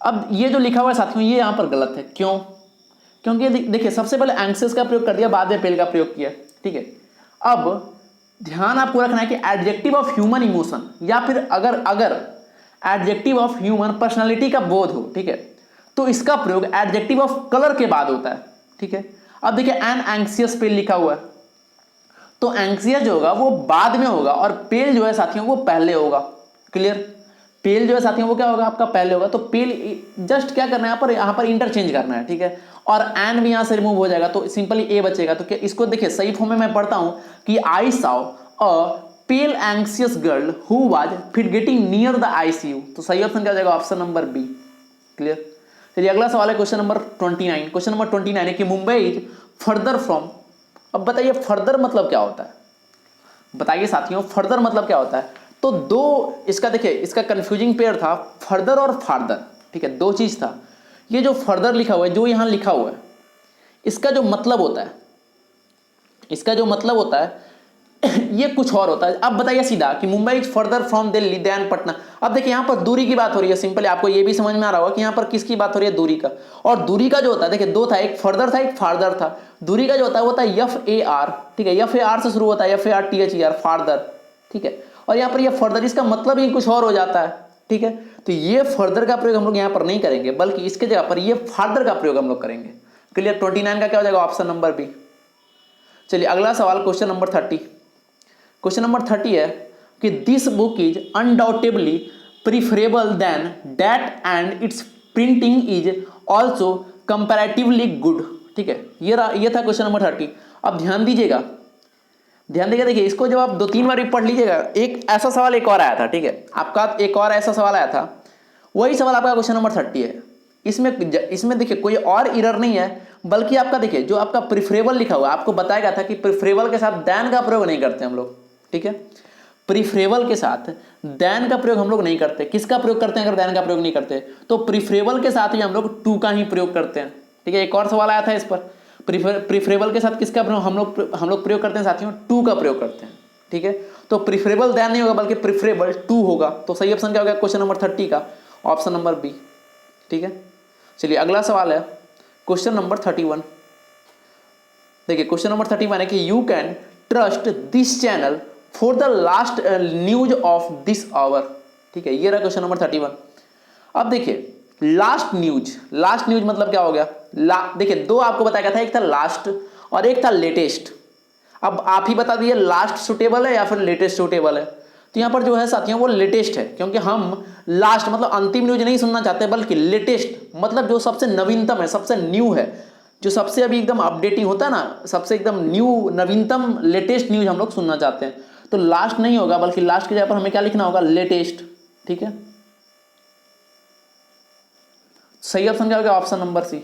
अब ये जो लिखा हुआ है साथियों ये यहां पर गलत है, क्यों, क्योंकि देखिए सबसे पहले एंक्सियस का प्रयोग कर दिया, बाद में पेल का प्रयोग किया, ठीक है। अब ध्यान आपको रखना है कि एडजेक्टिव ऑफ ह्यूमन इमोशन या फिर अगर एडजेक्टिव ऑफ ह्यूमन पर्सनालिटी का बोध हो, ठीक है, तो इसका प्रयोग एडजेक्टिव ऑफ कलर के बाद होता है, ठीक है। अब देखिए एन एंक्सियस पेल लिखा हुआ है, तो एंक्सियस जो होगा वो बाद में होगा और पेल जो है साथियों वो पहले होगा। क्लियर, पेल जो है साथियों वो क्या होगा, आपका पहले होगा, तो पेल जस्ट क्या करना है यहाँ पर इंटरचेंज करना है, ठीक है, और एन भी यहां से रिमूव हो जाएगा, तो सिंपली ए बचेगा। तो क्या इसको देखिए सही फॉर्म में मैं पढ़ता हूं कि I saw a pale anxious girl who was fit getting near the ICU, तो सही ऑप्शन क्या हो जाएगा, ऑप्शन नंबर बी। क्लियर, चलिए अगला सवाल है क्वेश्चन नंबर 29। क्वेश्चन नंबर 29 है कि मुंबई इज फर्दर फ्रॉम, अब बताइए फर्दर मतलब क्या होता है, बताइए साथियों फर्दर मतलब क्या होता है। तो दो इसका देखिए इसका कंफ्यूजिंग पेयर था फर्दर और फार्दर, ठीक है, दो चीज था। ये जो फर्दर लिखा हुआ है, जो यहां लिखा हुआ है, इसका जो मतलब होता है, इसका जो मतलब होता है ये कुछ और होता है। अब बताइए सीधा कि Mumbai is further from Delhi than Patna. अब देखिए यहां पर दूरी की बात हो रही है, सिंपली आपको ये भी समझ में आ रहा होगा कि यहां पर किसकी बात हो रही है, दूरी का। और दूरी का जो होता है देखिए दो था, एक फर्दर था एक फार्दर था। दूरी का जो होता है वो होता है FAR, ठीक है, FAR से शुरू होता है, FARTHER फार्दर, ठीक है। और यहाँ पर ये फर्दर इसका मतलब ही कुछ और हो जाता है, ठीक है। तो ये फर्दर का प्रयोग हम लोग यहाँ पर नहीं करेंगे, बल्कि इसके जगह पर ये फार्दर का प्रयोग हम लोग करेंगे। क्लियर, 29 का क्या हो जाएगा, ऑप्शन नंबर बी। चलिए अगला सवाल क्वेश्चन नंबर 30। क्वेश्चन नंबर 30 है कि this book is undoubtedly preferable than that and its printing is also comparatively good, ठीक है, ये था क्वेश्चन नंबर 30। अब ध्यान दीजिएगा, देखिए इसको जब आप 2-3 बार भी पढ़ लीजिएगा, एक ऐसा सवाल एक और आया था, ठीक है, आपका एक और ऐसा सवाल आया था, वही सवाल आपका क्वेश्चन नंबर 30 है। इसमें देखिए कोई और एरर नहीं है, बल्कि आपका देखिए जो आपका प्रीफरेबल लिखा हुआ है, आपको बताया गया था कि प्रीफरेबल के साथ देन का प्रयोग नहीं करते हम लोग, ठीक है, प्रीफरेबल के साथ देन का प्रयोग हम लोग नहीं करते। किसका प्रयोग करते हैं अगर देन का प्रयोग नहीं करते, तो प्रीफरेबल के साथ ही हम लोग टू का ही प्रयोग करते हैं, ठीक है। एक और सवाल आया था इस पर, प्रीफरेबल के साथ किसका प्रयोग हम लोग प्रयोग करते हैं साथियों, टू का प्रयोग करते हैं, ठीक है। तो प्रीफरेबल देन नहीं होगा बल्कि प्रीफरेबल टू होगा, तो सही ऑप्शन क्या होगा क्वेश्चन नंबर 30 का, ऑप्शन नंबर बी, ठीक है। चलिए अगला सवाल है क्वेश्चन नंबर 31। देखिए क्वेश्चन नंबर 31 है कि you can trust this channel for the last news of this hour, ठीक है, ये रहा क्वेश्चन नंबर 31। अब देखिए लास्ट न्यूज मतलब क्या हो गया, देखिए दो आपको बताया गया था, एक था लास्ट और एक था लेटेस्ट। अब आप ही बता दिए लास्ट सुटेबल है या फिर लेटेस्ट सुटेबल है। तो यहाँ पर जो है साथियों वो लेटेस्ट है, क्योंकि हम लास्ट मतलब अंतिम न्यूज नहीं सुनना चाहते, बल्कि लेटेस्ट मतलब जो सबसे नवीनतम है, सबसे न्यू है, जो सबसे अभी एकदम अपडेटिंग होता है ना, सबसे एकदम न्यू नवीनतम लेटेस्ट न्यूज हम लोग सुनना चाहते हैं। तो लास्ट नहीं होगा, बल्कि लास्ट की जगह पर हमें क्या लिखना होगा, लेटेस्ट, ठीक है। सही ऑप्शन क्या होगा, ऑप्शन नंबर सी।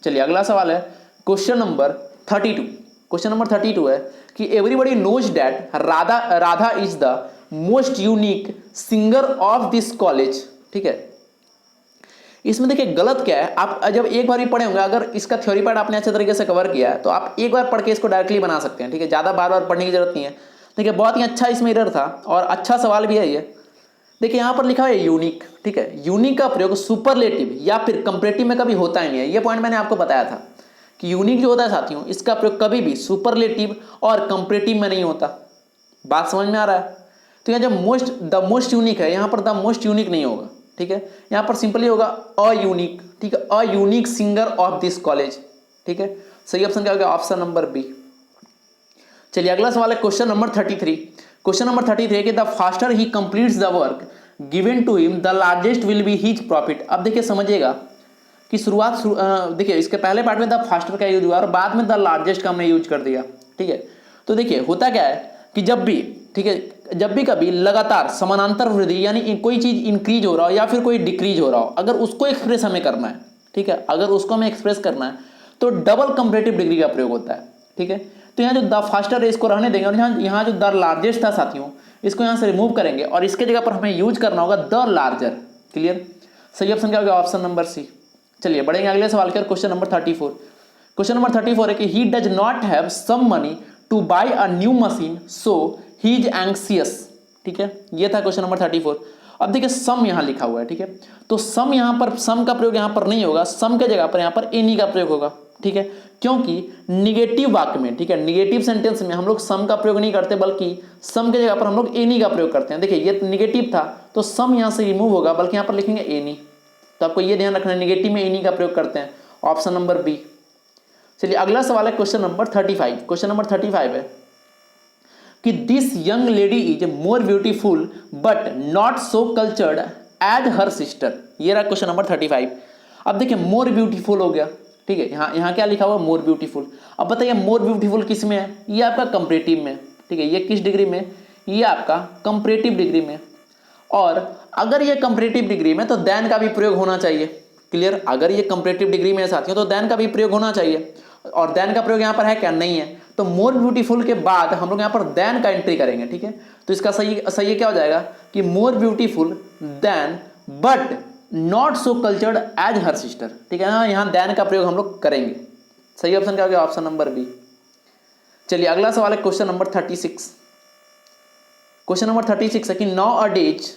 चलिए अगला सवाल है क्वेश्चन नंबर 32। क्वेश्चन नंबर 32 है कि everybody knows that Radha is the most unique singer of this college, ठीक है। इसमें देखिए गलत क्या है, आप जब एक बार भी पढ़े होंगे, अगर इसका थ्योरी पार्ट आपने अच्छे तरीके से कवर किया है तो आप एक बार पढ़ के इसको डायरेक्टली बना सकते हैं, ठीक है, ज़्यादा बार बार पढ़ने की जरूरत नहीं है। देखिए बहुत ही अच्छा इसमें एरर था और अच्छा सवाल भी है ये। देखिए यहाँ पर लिखा है यूनिक, ठीक है, यूनिक का प्रयोग सुपरलेटिव या फिर कंपैरेटिव में कभी होता ही नहीं है। ये पॉइंट मैंने आपको बताया था कि यूनिक जो होता है साथियों, इसका प्रयोग कभी भी सुपरलेटिव और कंपैरेटिव में नहीं होता। बात समझ में आ रहा है? तो यहाँ जब द मोस्ट यूनिक है, यहाँ पर द मोस्ट यूनिक नहीं होगा, ठीक है, यहाँ पर सिंपली होगा अ यूनिक, ठीक है, a unique singer of this college, ठीक है। सही ऑप्शन क्या होगा? Option number B. चलिए अगला सवाल है क्वेश्चन नंबर 33। क्वेश्चन नंबर 33 कि the faster he completes the work given to him the largest will be his profit. अब देखिए समझिएगा कि देखिए इसके पहले पार्ट में द फास्टर का यूज हुआ और बाद में द लार्जेस्ट का हमने यूज कर दिया, ठीक है। तो देखिए होता क्या है कि जब भी, ठीक है, जब भी कभी लगातार समानांतर वृद्धि यानी कोई चीज इंक्रीज हो रहा हो या फिर कोई डिक्रीज हो रहा हो, अगर उसको एक्सप्रेस हमें करना है, ठीक है, अगर उसको हमें एक्सप्रेस करना है तो डबल कंपैरेटिव डिग्री का प्रयोग होता है, ठीक है। तो यहाँ जो द फास्टर है इसको रहने देंगे और यहाँ जो द लार्जेस्ट था साथियों, इसको यहाँ से रिमूव करेंगे और इसके जगह पर हमें यूज करना होगा द लार्जर। क्लियर? सही ऑप्शन क्या होगा? Option number C. चलिए बढ़ेंगे अगले सवाल के, क्वेश्चन नंबर 34। क्वेश्चन नंबर 34 है कि he does not have some money to buy a new machine so he is anxious, ठीक है, ये था क्वेश्चन नंबर 34। अब देखिए सम यहाँ लिखा हुआ है, ठीक है, तो सम यहाँ पर, सम का प्रयोग यहाँ पर नहीं होगा, सम के जगह पर यहाँ पर एनी का प्रयोग होगा, ठीक है, क्योंकि निगेटिव वाक्य में, ठीक है, निगेटिव सेंटेंस में हम लोग सम का प्रयोग नहीं करते बल्कि सम के जगह पर हम लोग एनी का प्रयोग करते हैं। देखिए ये निगेटिव था तो सम यहाँ से रिमूव होगा, बल्कि यहाँ पर लिखेंगे एनी। तो आपको ये ध्यान रखना है, निगेटिव में एनी का प्रयोग करते हैं, ऑप्शन नंबर बी। चलिए अगला सवाल है क्वेश्चन नंबर 35। क्वेश्चन नंबर 35 है कि this young lady is more beautiful but not so cultured as her sister. ये रहा क्वेश्चन नंबर 35। अब देखिए मोर ब्यूटीफुल हो गया, ठीक है, यहाँ क्या लिखा हुआ? More beautiful. अब बताइए मोर ब्यूटीफुल किस में है? ये आपका कंपैरेटिव में, ठीक है, ये किस डिग्री में? ये आपका कंपैरेटिव डिग्री में। और अगर ये कंपैरेटिव डिग्री में तो देन का भी प्रयोग होना चाहिए। क्लियर? अगर ये कंपैरेटिव डिग्री में है साथियों तो देन का भी प्रयोग होना चाहिए, और देन का प्रयोग यहाँ पर है क्या? नहीं है। तो मोर ब्यूटीफुल के बाद हम लोग यहाँ पर देन का एंट्री करेंगे, ठीक है। तो इसका सही क्या हो जाएगा कि more beautiful than but not so cultured as her sister, ठीक है ना, यहाँ देन का प्रयोग हम लोग करेंगे। सही ऑप्शन क्या हो गया? Option number B. चलिए अगला सवाल है क्वेश्चन नंबर 36। क्वेश्चन नंबर 36 है कि नाउ अ डेज,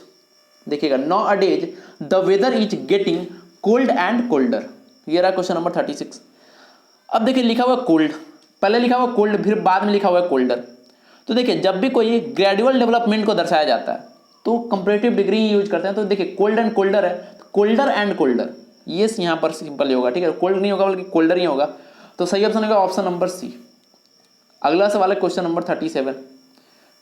देखिएगा, nowadays the weather is getting cold and colder. ये रहा क्वेश्चन नंबर 36। अब देखिए लिखा हुआ कोल्ड, पहले लिखा हुआ कोल्ड, फिर बाद में लिखा हुआ कोल्डर। तो देखिए जब भी कोई ग्रेजुअल डेवलपमेंट को दर्शाया जाता है तो कंपैरेटिव डिग्री ही यूज करते हैं। तो देखिए कोल्ड एंड कोल्डर है, कोल्डर एंड कोल्डर, ये यहाँ पर सिंपल ही होगा, ठीक है, कोल्ड नहीं होगा बल्कि कोल्डर ही होगा। तो सही ऑप्शन होगा ऑप्शन नंबर सी। अगला सवाल है क्वेश्चन नंबर 37।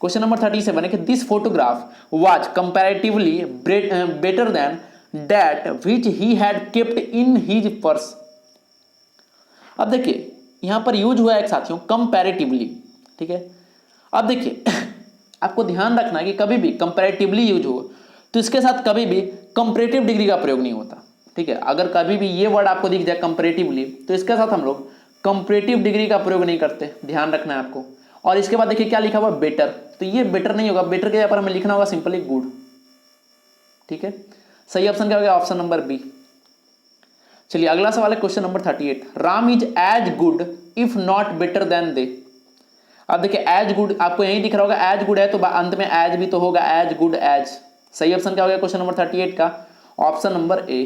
क्वेश्चन नंबर 37 है कि this photograph was comparatively better than that which he had kept in his purse. अब देखिए यहां पर यूज हुआ है एक साथियों कंपैरेटिवली, ठीक है। अब देखिए आपको ध्यान रखना है कि कभी भी कंपैरेटिवली यूज हो तो इसके साथ कभी भी कंपैरेटिव डिग्री का प्रयोग नहीं होता, ठीक है। अगर कभी भी ये वर्ड आपको दिख जाए कंपैरेटिवली तो इसके साथ हम लोग कंपैरेटिव डिग्री का प्रयोग नहीं करते, ध्यान रखना है आपको। और इसके बाद देखिए क्या लिखा हुआ? बेटर, तो ये बेटर नहीं होगा, बेटर के जगह पर हमें लिखना होगा सिंपली गुड, ठीक है। सही ऑप्शन क्या होगा? Option number B. चलिए अगला सवाल है question number 38। Ram is as good if not better than they. अब देखिए एज गुड आपको यही दिख रहा होगा, एज गुड है तो अंत में एज भी तो होगा, एज गुड एज। सही ऑप्शन क्या होगा क्वेश्चन नंबर 38 का? Option number A.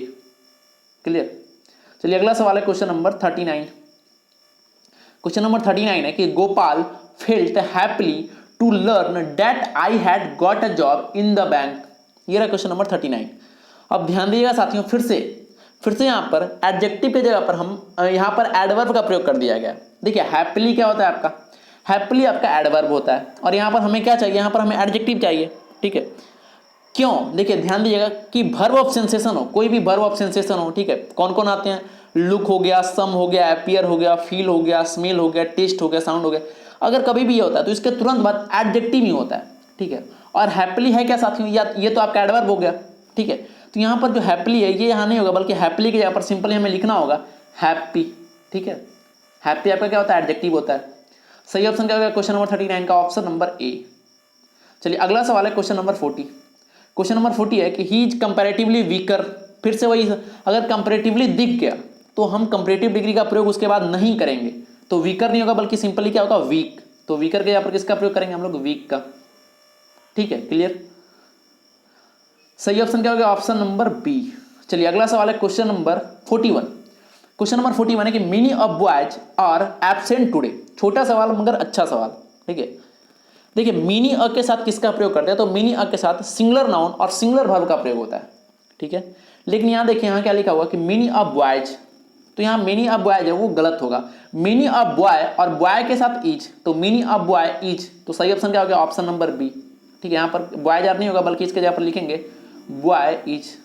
क्लियर? चलिए अगला सवाल है क्वेश्चन नंबर 39। क्वेश्चन नंबर 39 है कि Gopal felt happily to learn that I had got a job in the bank. ये रहा क्वेश्चन नंबर 39। अब ध्यान दीजिएगा साथियों, फिर से यहाँ पर एडजेक्टिव के जगह पर हम यहाँ पर एडवर्ब का प्रयोग कर दिया गया। देखिए हैप्पीली क्या होता है आपका? हैप्पीली आपका एडवर्ब होता है और यहाँ पर हमें क्या चाहिए? यहाँ पर हमें एडजेक्टिव चाहिए, ठीक है। क्यों? देखिए ध्यान दीजिएगा कि वर्ब ऑफ सेंसेशन हो, कोई भी वर्ब ऑफ सेंसेशन हो, ठीक है, कौन कौन आते हैं? लुक हो गया, सम हो गया, अपीयर हो गया, फील हो गया, स्मेल हो गया, टेस्ट हो गया, साउंड हो गया। अगर कभी भी ये होता है तो इसके तुरंत बाद एडजेक्टिव ही होता है, ठीक है। और हैप्पीली है क्या साथियों? या ये तो आपका एडवर्ब हो गया, ठीक है। तो यहाँ पर जो हैप्पीली है ये यहाँ नहीं होगा, बल्कि हैप्पीली की जगह पर सिंपली हमें लिखना होगा हैप्पी, ठीक है। हैप्पी आपका क्या होता है? एडजेक्टिव होता है। सही ऑप्शन क्या होगा क्वेश्चन नंबर 39 का? Option number A. चलिए अगला सवाल है क्वेश्चन नंबर 40। क्वेश्चन नंबर 40 है कि ही इज कंपैरेटिवली वीकर फिर से वही, अगर कंपैरेटिवली दिख गया तो हम कंपैरेटिव डिग्री का प्रयोग उसके बाद नहीं करेंगे, तो वीकर नहीं होगा बल्कि सिंपली क्या होगा, वीक। तो वीकर के यहाँ पर किसका प्रयोग करेंगे हम लोग, वीक का। ठीक है, क्लियर। सही ऑप्शन क्या होगा, ऑप्शन नंबर बी। चलिए अगला सवाल है क्वेश्चन नंबर 41। क्वेश्चन नंबर 41 है कि many of boys are absent today. छोटा सवाल मगर अच्छा सवाल। ठीक है, देखिए मीनी अ के साथ किसका प्रयोग करते हैं, तो मीनी अ के साथ सिंगुलर नाउन और सिंगुलर वर्ब का प्रयोग होता है। ठीक है, लेकिन यहाँ देखिए यहाँ क्या लिखा हुआ कि मीनी ऑफ बॉयज, तो यहाँ मीनी ऑफ बॉयज है वो गलत होगा। मीनी ऑफ बॉय और बॉय के साथ इज, तो मीनी ऑफ बॉय इज, तो सही ऑप्शन क्या हो गया, ऑप्शन नंबर बी। ठीक है, यहाँ पर बॉयज आर नहीं होगा बल्कि इसके जगह पर लिखेंगे बॉय इज।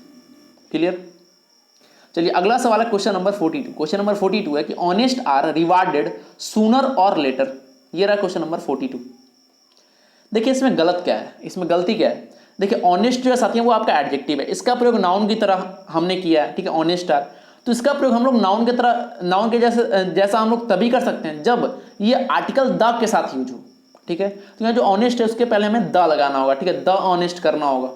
क्लियर। चलिए अगला सवाल है क्वेश्चन नंबर 42। क्वेश्चन नंबर 42 है कि ऑनेस्ट आर रिवार्डेड सूनर और लेटर। ये रहा क्वेश्चन नंबर 42। देखिए इसमें गलत क्या है, इसमें गलती क्या है। देखिए ऑनेस्ट जो है साथियों वो आपका एडजेक्टिव है, इसका प्रयोग नाउन की तरह हमने किया है। ठीक है, ऑनेस्ट आर, तो इसका प्रयोग हम लोग नाउन की तरह, नाउन के जैसा हम लोग तभी कर सकते हैं जब ये आर्टिकल द के साथ यूज हो। ठीक है, तो यहाँ जो ऑनेस्ट है उसके पहले हमें द लगाना होगा। ठीक है, द ऑनेस्ट करना होगा।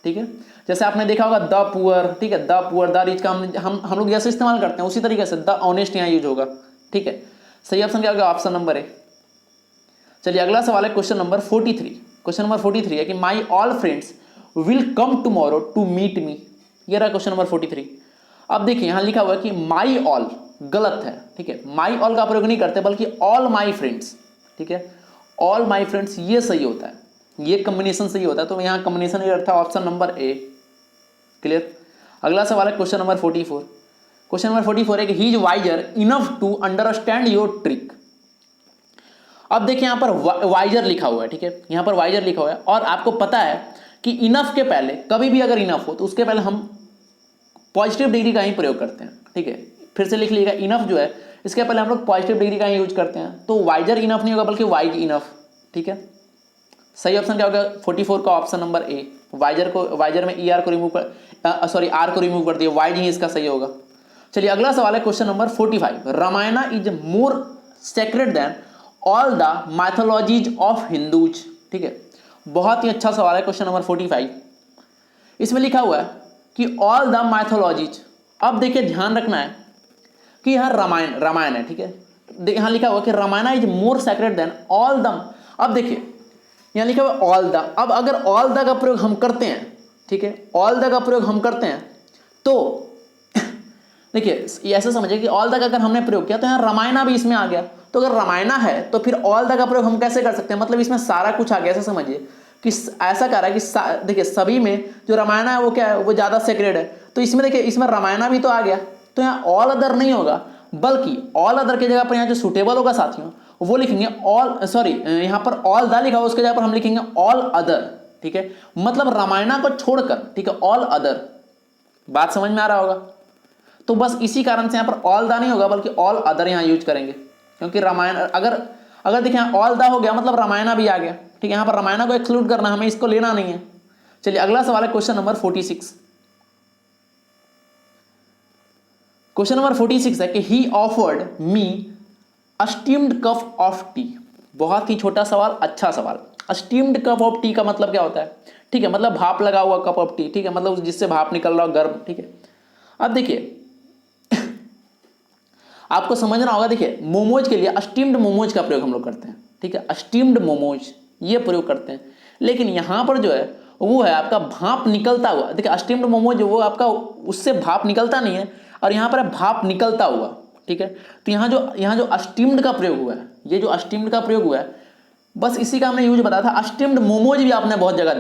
ठीक है, जैसे आपने देखा होगा द पुअर। ठीक है, द पुअर, द रिच का हम लोग जैसे इस्तेमाल करते हैं उसी तरीके से द ऑनेस्ट यहाँ यूज होगा। ठीक है, सही ऑप्शन क्या होगा, ऑप्शन नंबर ए। चलिए अगला सवाल है क्वेश्चन नंबर 43। क्वेश्चन नंबर 43 है कि my all friends will come tomorrow to meet me. ये रहा क्वेश्चन नंबर 43। अब देखिए यहाँ लिखा हुआ है कि माई ऑल, गलत है। ठीक है, माई ऑल का प्रयोग नहीं करते बल्कि ऑल माई फ्रेंड्स। ठीक है, ऑल माई फ्रेंड्स ये सही होता है, ये कॉम्बिनेशन सही होता है, तो यहाँ कॉम्बिनेशन ये था ऑप्शन नंबर ए। क्लियर। अगला सवाल है क्वेश्चन नंबर 44। क्वेश्चन नंबर 44 है कि he is wiser enough to understand your trick. अब देखिए यहाँ पर वाइजर लिखा हुआ है। ठीक है, यहाँ पर वाइजर लिखा हुआ है और आपको पता है कि इनफ के पहले कभी भी अगर इनफ हो तो उसके पहले हम पॉजिटिव डिग्री का ही प्रयोग करते हैं। ठीक है, फिर से लिख लीजिएगा, इनफ जो है इसके पहले हम लोग पॉजिटिव डिग्री का ही यूज करते हैं, तो वाइजर इनफ नहीं होगा बल्कि वाइज इनफ। ठीक है, सही ऑप्शन क्या होगा, 44 का ऑप्शन नंबर ए। वाइजर में ई आर को रिमूव कर, सॉरी आर को रिमूव कर दिया, वाइज ही इसका सही होगा। चलिए अगला सवाल है question number 45। Ramayana is more sacred than all the mythologies of Hindus. ठीक है, बहुत ही अच्छा सवाल है क्वेश्चन नंबर 45। इसमें लिखा हुआ है कि ऑल द माइथोलॉजीज। अब देखिए ध्यान रखना है कि यहाँ रामायण है। ठीक है, यहाँ लिखा हुआ कि Ramayana is more sacred than all the. अब देखिए यहाँ लिखा हुआ ऑल द, अब अगर ऑल द का प्रयोग हम करते हैं, ठीक है, ऑल द का प्रयोग हम करते हैं तो देखिए ऐसा समझिए कि ऑल द का अगर हमने प्रयोग किया तो यहाँ रामायणा भी इसमें आ गया। तो अगर रामायणा है तो फिर ऑल द का प्रयोग हम कैसे कर सकते हैं, मतलब इसमें सारा कुछ आ गया। ऐसा समझिए कि ऐसा कह रहा है कि देखिए सभी में जो रामायणा है वो क्या है, वो ज़्यादा सेक्रेड है, तो इसमें देखिए इसमें रामायणा भी तो आ गया, तो यहाँ ऑल अदर नहीं होगा बल्कि ऑल अदर की जगह पर यहाँ जो सुटेबल होगा साथियों वो लिखेंगे ऑल, सॉरी यहाँ पर ऑल द लिखा हुआ उसके जगह पर हम लिखेंगे ऑल अदर। ठीक है, मतलब रामायणा को छोड़कर, ठीक है, ऑल अदर। बात समझ में आ रहा होगा, तो बस इसी कारण से यहाँ पर ऑल द नहीं होगा बल्कि ऑल अदर यहाँ यूज करेंगे, क्योंकि रामायण अगर देखिए ऑल द हो गया मतलब रामायणा भी आ गया। ठीक है, यहाँ पर रामायणा को एक्सक्लूड करना, हमें इसको लेना नहीं है। चलिए अगला सवाल है क्वेश्चन नंबर 46। क्वेश्चन नंबर 46 है कि ही offered me a steamed cup of T. बहुत ही छोटा सवाल, अच्छा सवाल। स्टीम्ड कप ऑफ टी का मतलब क्या होता है, ठीक है, मतलब भाप लगा हुआ कप ऑफ टी। ठीक है, मतलब जिससे भाप निकल रहा हो, गर्म। ठीक है, अब देखिए आपको समझना होगा, देखिए मोमोज के लिए स्टीम्ड मोमोज का प्रयोग हम लोग करते हैं। ठीक है, स्टीम्ड मोमोज ये प्रयोग करते हैं, लेकिन यहाँ पर जो है वो है आपका भाप निकलता हुआ। देखिए स्टीम्ड मोमोज वो आपका उससे भाप निकलता नहीं है और यहाँ पर है भाप निकलता हुआ। ठीक है, तो यहाँ जो स्टीम्ड का प्रयोग हुआ है, ये जो स्टीम्ड का प्रयोग हुआ है बस इसी का हमने यूज बताया था। स्टीम्ड मोमोज भी आपने बहुत जगह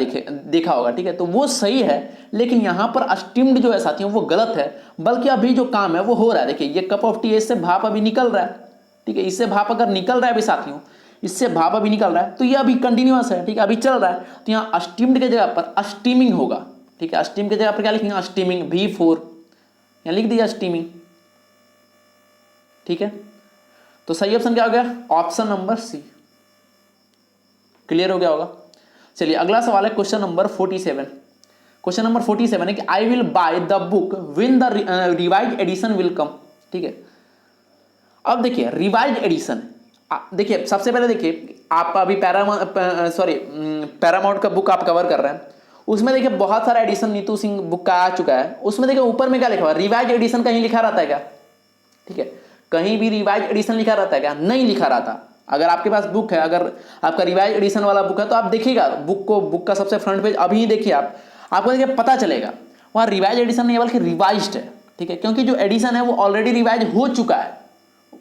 देखा होगा। ठीक है, तो वो सही है, लेकिन यहाँ पर स्टीम्ड जो है साथियों वो गलत है, बल्कि अभी जो काम है वो हो रहा है। देखिए ये कप ऑफ टी है, इससे भाप अभी निकल रहा है। ठीक है, इससे भाप अगर निकल रहा है अभी साथियों, इससे भाप अभी निकल रहा है, तो ये अभी कंटिन्यूअस है। ठीक है, अभी चल रहा है, तो यहाँ स्टीम्ड के जगह पर स्टीमिंग होगा। ठीक है, स्टीम के जगह पर क्या लिखेंगे, स्टीमिंग, V4 यहाँ लिख दिया, स्टीमिंग। ठीक है, तो सही ऑप्शन क्या हो गया, ऑप्शन नंबर सी। क्लियर हो गया होगा। चलिए अगला सवाल है क्वेश्चन नंबर 47। क्वेश्चन नंबर 47 है कि I will buy the book when the revise edition will come. ठीक है, अब देखिए रिवाइज एडिशन, देखिए सबसे पहले देखिए आप अभी पैरामाउंट का बुक आप कवर कर रहे हैं, उसमें देखिए बहुत सारा एडिशन नीतू सिंह बुक का आ चुका है, उसमें देखिए ऊपर में क्या लिखा हुआ है, रिवाइज एडिशन कहीं लिखा रहता है क्या? ठीक है, कहीं भी रिवाइज एडिशन लिखा रहता है क्या? नहीं लिखा रहता। अगर आपके पास बुक है, अगर आपका रिवाइज एडिशन वाला बुक है तो आप देखिएगा बुक को, बुक का सबसे फ्रंट पेज अभी ही देखिए आप, आपको देखिए पता चलेगा वहाँ रिवाइज एडिशन नहीं है बल्कि रिवाइज्ड है। ठीक है, क्योंकि जो एडिशन है वो ऑलरेडी रिवाइज हो चुका है,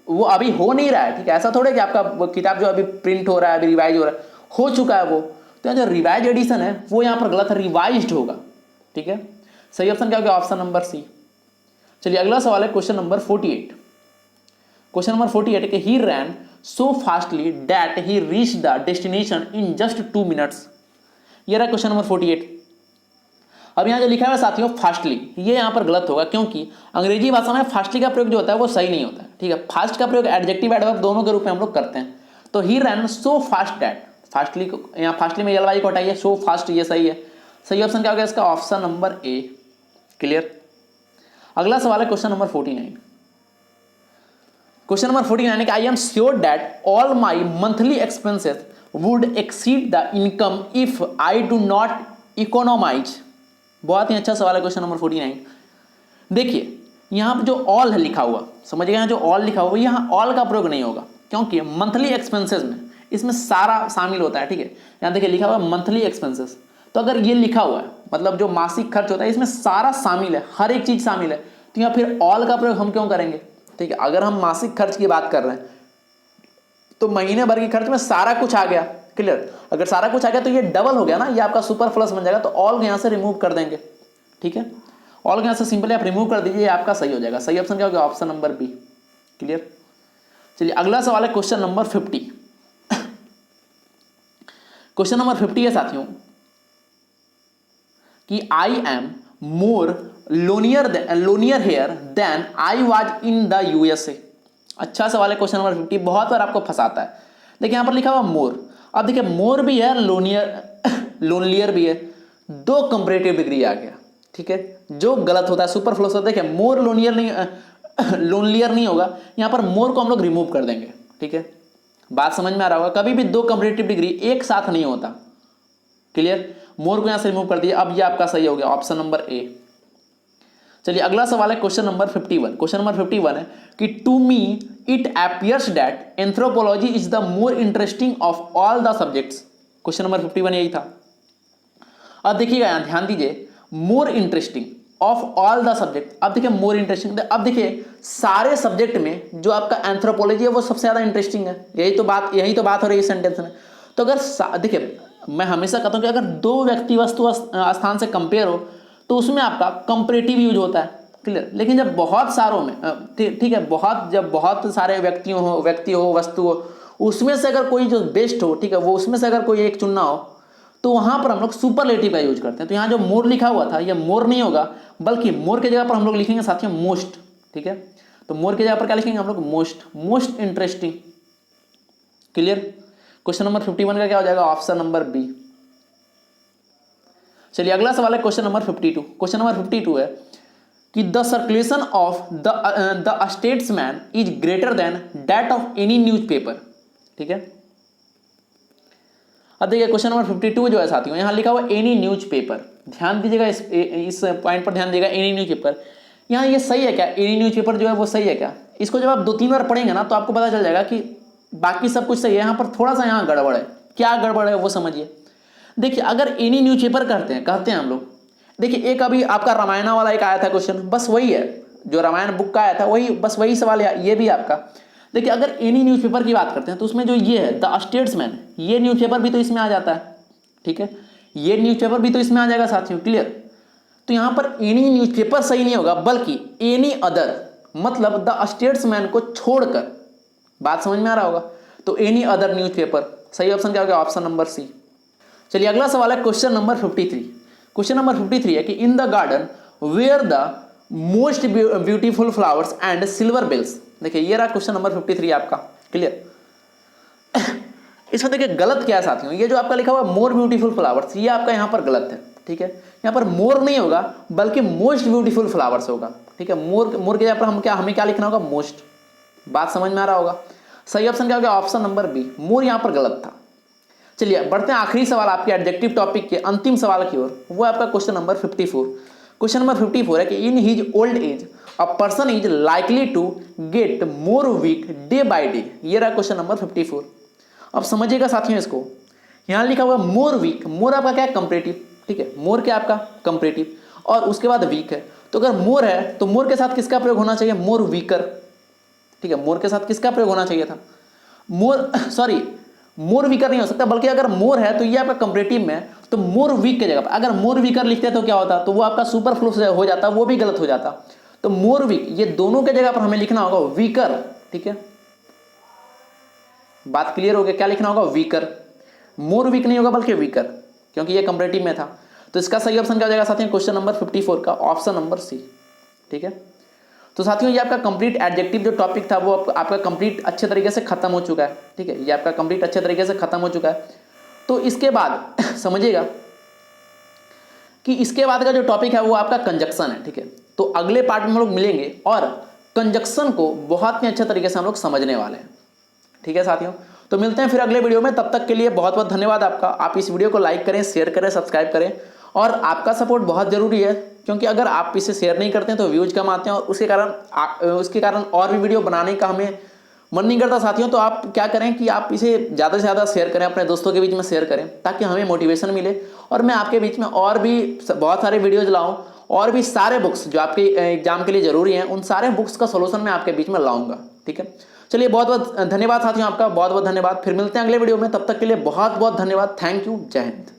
वो अभी हो नहीं रहा है। ठीक है, ऐसा थोड़ा कि आपका किताब जो अभी प्रिंट हो रहा है, अभी रिवाइज हो रहा है, हो चुका है वो। तो जो रिवाइज एडिशन है वो यहाँ पर गलत है, रिवाइज्ड होगा। ठीक है, सही ऑप्शन क्या होगा? Option number C. चलिए अगला सवाल है क्वेश्चन नंबर 48। क्वेश्चन नंबर 48 है कि he ran so fastly that he reach the destination in just 2 minutes. ये रहा क्वेश्चन नंबर 48। अब यहाँ जो लिखा है साथियों फास्टली, ये यहाँ पर गलत होगा, क्योंकि अंग्रेजी भाषा में फास्टली का प्रयोग जो होता है वो सही नहीं होता है। ठीक है, फास्ट का प्रयोग एडजेक्टिव एडवर्ब दोनों के रूप में हम लोग करते हैं। तो ही ran so fast that, fastly को यहाँ फास्टली में जलवायु को हटाइए, सो फास्ट ये सही है। सही ऑप्शन क्या होगा इसका? Option number A. क्लियर। अगला सवाल है क्वेश्चन नंबर 49। क्वेश्चन नंबर 49 है कि I am sure that all my monthly expenses would exceed the income if I do not economise. बहुत ही अच्छा सवाल है क्वेश्चन नंबर 49। देखिए यहाँ पर जो ऑल है लिखा हुआ, समझिए यहाँ जो ऑल लिखा हुआ, यहाँ ऑल का प्रयोग नहीं होगा, क्योंकि मंथली एक्सपेंसेस में इसमें सारा शामिल होता है। ठीक है, यहाँ देखिए लिखा हुआ है मंथली एक्सपेंसेस, तो अगर ये लिखा हुआ है मतलब जो मासिक खर्च होता है इसमें सारा शामिल है, हर एक चीज शामिल है, तो यहाँ फिर ऑल का प्रयोग हम क्यों करेंगे? ठीक है, अगर हम मासिक खर्च की बात कर रहे हैं तो महीने भर के खर्च में सारा कुछ आ गया। क्लियर, अगर सारा कुछ आ गया तो ये डबल हो गया ना, ये आपका सुपर प्लस बन जाएगा, तो ऑल यहाँ से रिमूव कर देंगे। ठीक है, ऑल यहाँ से सिंपली आप रिमूव कर दीजिए, आपका सही हो जाएगा। सही ऑप्शन क्या होगा? Option number B. क्लियर। चलिए अगला सवाल है क्वेश्चन नंबर 50। क्वेश्चन नंबर 50 है साथियों कि I am more lonelier here than I was in the USA. अच्छा सवाल है क्वेश्चन नंबर 50, बहुत बार आपको फंसाता है। देखिए यहाँ पर लिखा हुआ मोर, अब देखिए मोर भी है, लोनियर भी है, दो कंपैरेटिव डिग्री आ गया। ठीक है, जो गलत होता है सुपर फ्लो से, देखिए मोर लोनियर नहीं, लोनलियर नहीं होगा, यहाँ पर मोर को हम लोग रिमूव कर देंगे। ठीक है, बात समझ में आ रहा होगा, कभी भी दो कंपैरेटिव डिग्री एक साथ नहीं होता। क्लियर, मोर को यहाँ से रिमूव कर दिया, अब ये आपका सही हो गया, ऑप्शन नंबर ए। चलिए अगला सवाल है क्वेश्चन नंबर 51। क्वेश्चन नंबर 51 है कि to me it appears that anthropology is the more interesting of all the subjects. Question number 51 यही था। अब देखिएगा यहाँ ध्यान दीजिए, more interesting of all the subject. अब देखिए मोर इंटरेस्टिंग, अब देखिए सारे सब्जेक्ट में जो आपका एंथ्रोपोलॉजी है वो सबसे ज्यादा इंटरेस्टिंग है। यही तो बात हो रही है सेंटेंस में। तो अगर देखिए मैं हमेशा कहता हूं कि अगर दो व्यक्ति वस्तु स्थान से कंपेयर हो तो उसमें आपका कंपैरेटिव यूज होता है। क्लियर, लेकिन जब बहुत सारों में ठीक है, जब बहुत सारे व्यक्ति हो वस्तु हो, उसमें से अगर कोई जो बेस्ट हो, ठीक है, वो उसमें से अगर कोई एक चुनना हो तो वहां पर हम लोग सुपरलेटिव का यूज करते हैं। तो यहाँ जो मोर लिखा हुआ था ये मोर नहीं होगा, बल्कि मोर के जगह पर हम लोग लिखेंगे साथियों मोस्ट। ठीक है, तो मोर के जगह पर क्या लिखेंगे हम लोग? Most interesting. Clear. Question number 51 का क्या हो जाएगा? Option number B. चलिए अगला सवाल है क्वेश्चन नंबर 52। क्वेश्चन नंबर 52 है कि the circulation of the statesman is greater than that of any newspaper. ठीक है, अब देखिए क्वेश्चन नंबर 52 जो है साथियों, यहाँ लिखा हुआ एनी न्यूज़पेपर। ध्यान दीजिएगा इस पॉइंट पर ध्यान दीजिएगा, एनी न्यूज़पेपर। यहाँ ये सही है क्या? एनी न्यूज़पेपर जो है वो सही है क्या? इसको जब आप 2-3 बार पढ़ेंगे ना तो आपको पता चल जाएगा कि बाकी सब कुछ सही है, यहाँ पर थोड़ा सा यहाँ गड़बड़ है। क्या गड़बड़ है वो समझिए। देखिए अगर एनी न्यूज़पेपर कहते हैं हम लोग, देखिए एक अभी आपका रामायण वाला एक आया था क्वेश्चन, बस वही है जो रामायण बुक का आया था, बस वही सवाल है ये भी आपका। देखिए अगर एनी न्यूज़पेपर की बात करते हैं तो उसमें जो ये है द स्टेट्समैन, ये न्यूज़पेपर भी तो इसमें आ जाता है। ठीक है, ये न्यूज़पेपर भी तो इसमें आ जाएगा साथियों। क्लियर, तो यहाँ पर एनी न्यूज़पेपर सही नहीं होगा, बल्कि एनी अदर, मतलब द स्टेट्समैन को छोड़कर। बात समझ में आ रहा होगा, तो एनी अदर न्यूज़पेपर। सही ऑप्शन क्या होगा? Option number C. चलिए अगला सवाल है क्वेश्चन नंबर 53। क्वेश्चन नंबर 53 है कि in the garden were the most beautiful flowers and silver bells. देखिए ये रहा क्वेश्चन नंबर 53 आपका। क्लियर, इसमें देखिए गलत क्या है साथियों, ये जो आपका लिखा हुआ मोर ब्यूटीफुल फ्लावर्स, ये आपका यहाँ पर गलत है। ठीक है, यहाँ पर मोर नहीं होगा बल्कि मोस्ट ब्यूटीफुल फ्लावर्स होगा। ठीक है, मोर के यहाँ पर हमें क्या लिखना होगा? मोस्ट। बात समझ में आ रहा होगा। सही ऑप्शन क्या होगा? ऑप्शन नंबर बी, मोर यहाँ पर गलत था। चलिए बढ़ते हैं आखिरी सवाल आपके एडजेक्टिव टॉपिक के अंतिम सवाल की ओर, वो आपका क्वेश्चन नंबर 54। क्वेश्चन नंबर 54 है कि in his old age a person is likely to get more weak day by day. ये रहा क्वेश्चन नंबर 54। अब समझिएगा साथियों इसको, यहाँ लिखा हुआ मोर वीक, मोर आपका क्या है कंपैरेटिव, ठीक है, मोर क्या आपका कंपैरेटिव, और उसके बाद वीक है। तो अगर मोर है तो मोर के साथ किसका प्रयोग होना चाहिए, मोर वीकर, ठीक है, मोर के साथ किसका प्रयोग होना चाहिए था, मोर सॉरी मोर वीकर नहीं हो सकता, बल्कि अगर मोर है तो ये आपका कंपैरेटिव में है, तो मोर वीक की जगह पर अगर मोर वीकर लिखते तो क्या होता, तो वो आपका सुपरफ्लू हो जाता, वो भी गलत हो जाता। तो मोर वीक, ये दोनों के जगह पर हमें लिखना होगा वीकर, ठीक है, बात क्लियर हो गया, क्या लिखना होगा वीकर, मोर वीक नहीं होगा बल्कि वीकर, क्योंकि ये कंपैरेटिव में था। तो इसका सही ऑप्शन क्या हो जाएगा साथियों, क्वेश्चन नंबर 54 का ऑप्शन नंबर सी, ठीक है। तो साथियों ये आपका कंप्लीट एडजेक्टिव जो टॉपिक था वो आपका कंप्लीट अच्छे तरीके से खत्म हो चुका है, ठीक है, ये आपका कंप्लीट अच्छे तरीके से खत्म हो चुका है। तो इसके बाद समझिएगा कि इसके बाद का जो टॉपिक है वो आपका कंजक्शन है, ठीक है। तो अगले पार्ट में हम लोग मिलेंगे और कंजक्शन को बहुत ही अच्छे तरीके से हम लोग समझने वाले हैं, ठीक है साथियों। तो मिलते हैं फिर अगले वीडियो में, तब तक के लिए बहुत बहुत धन्यवाद आपका। आप इस वीडियो को लाइक करें, शेयर करें, सब्सक्राइब करें, और आपका सपोर्ट बहुत जरूरी है, क्योंकि अगर आप इसे शेयर नहीं करते हैं तो व्यूज कम आते हैं, और उसके कारण और भी वीडियो बनाने का हमें मन नहीं करता साथियों। तो आप क्या करें कि आप इसे ज़्यादा से ज़्यादा शेयर करें, अपने दोस्तों के बीच में शेयर करें, ताकि हमें मोटिवेशन मिले और मैं आपके बीच में और भी बहुत सारे वीडियोज़ लाऊँ, और भी सारे बुक्स जो आपके एग्जाम के लिए जरूरी हैं उन सारे बुक्स का सोल्यूशन मैं आपके बीच में लाऊंगा, ठीक है। चलिए बहुत बहुत धन्यवाद साथियों, आपका बहुत बहुत धन्यवाद। फिर मिलते हैं अगले वीडियो में, तब तक के लिए बहुत बहुत धन्यवाद। थैंक यू, जय हिंद।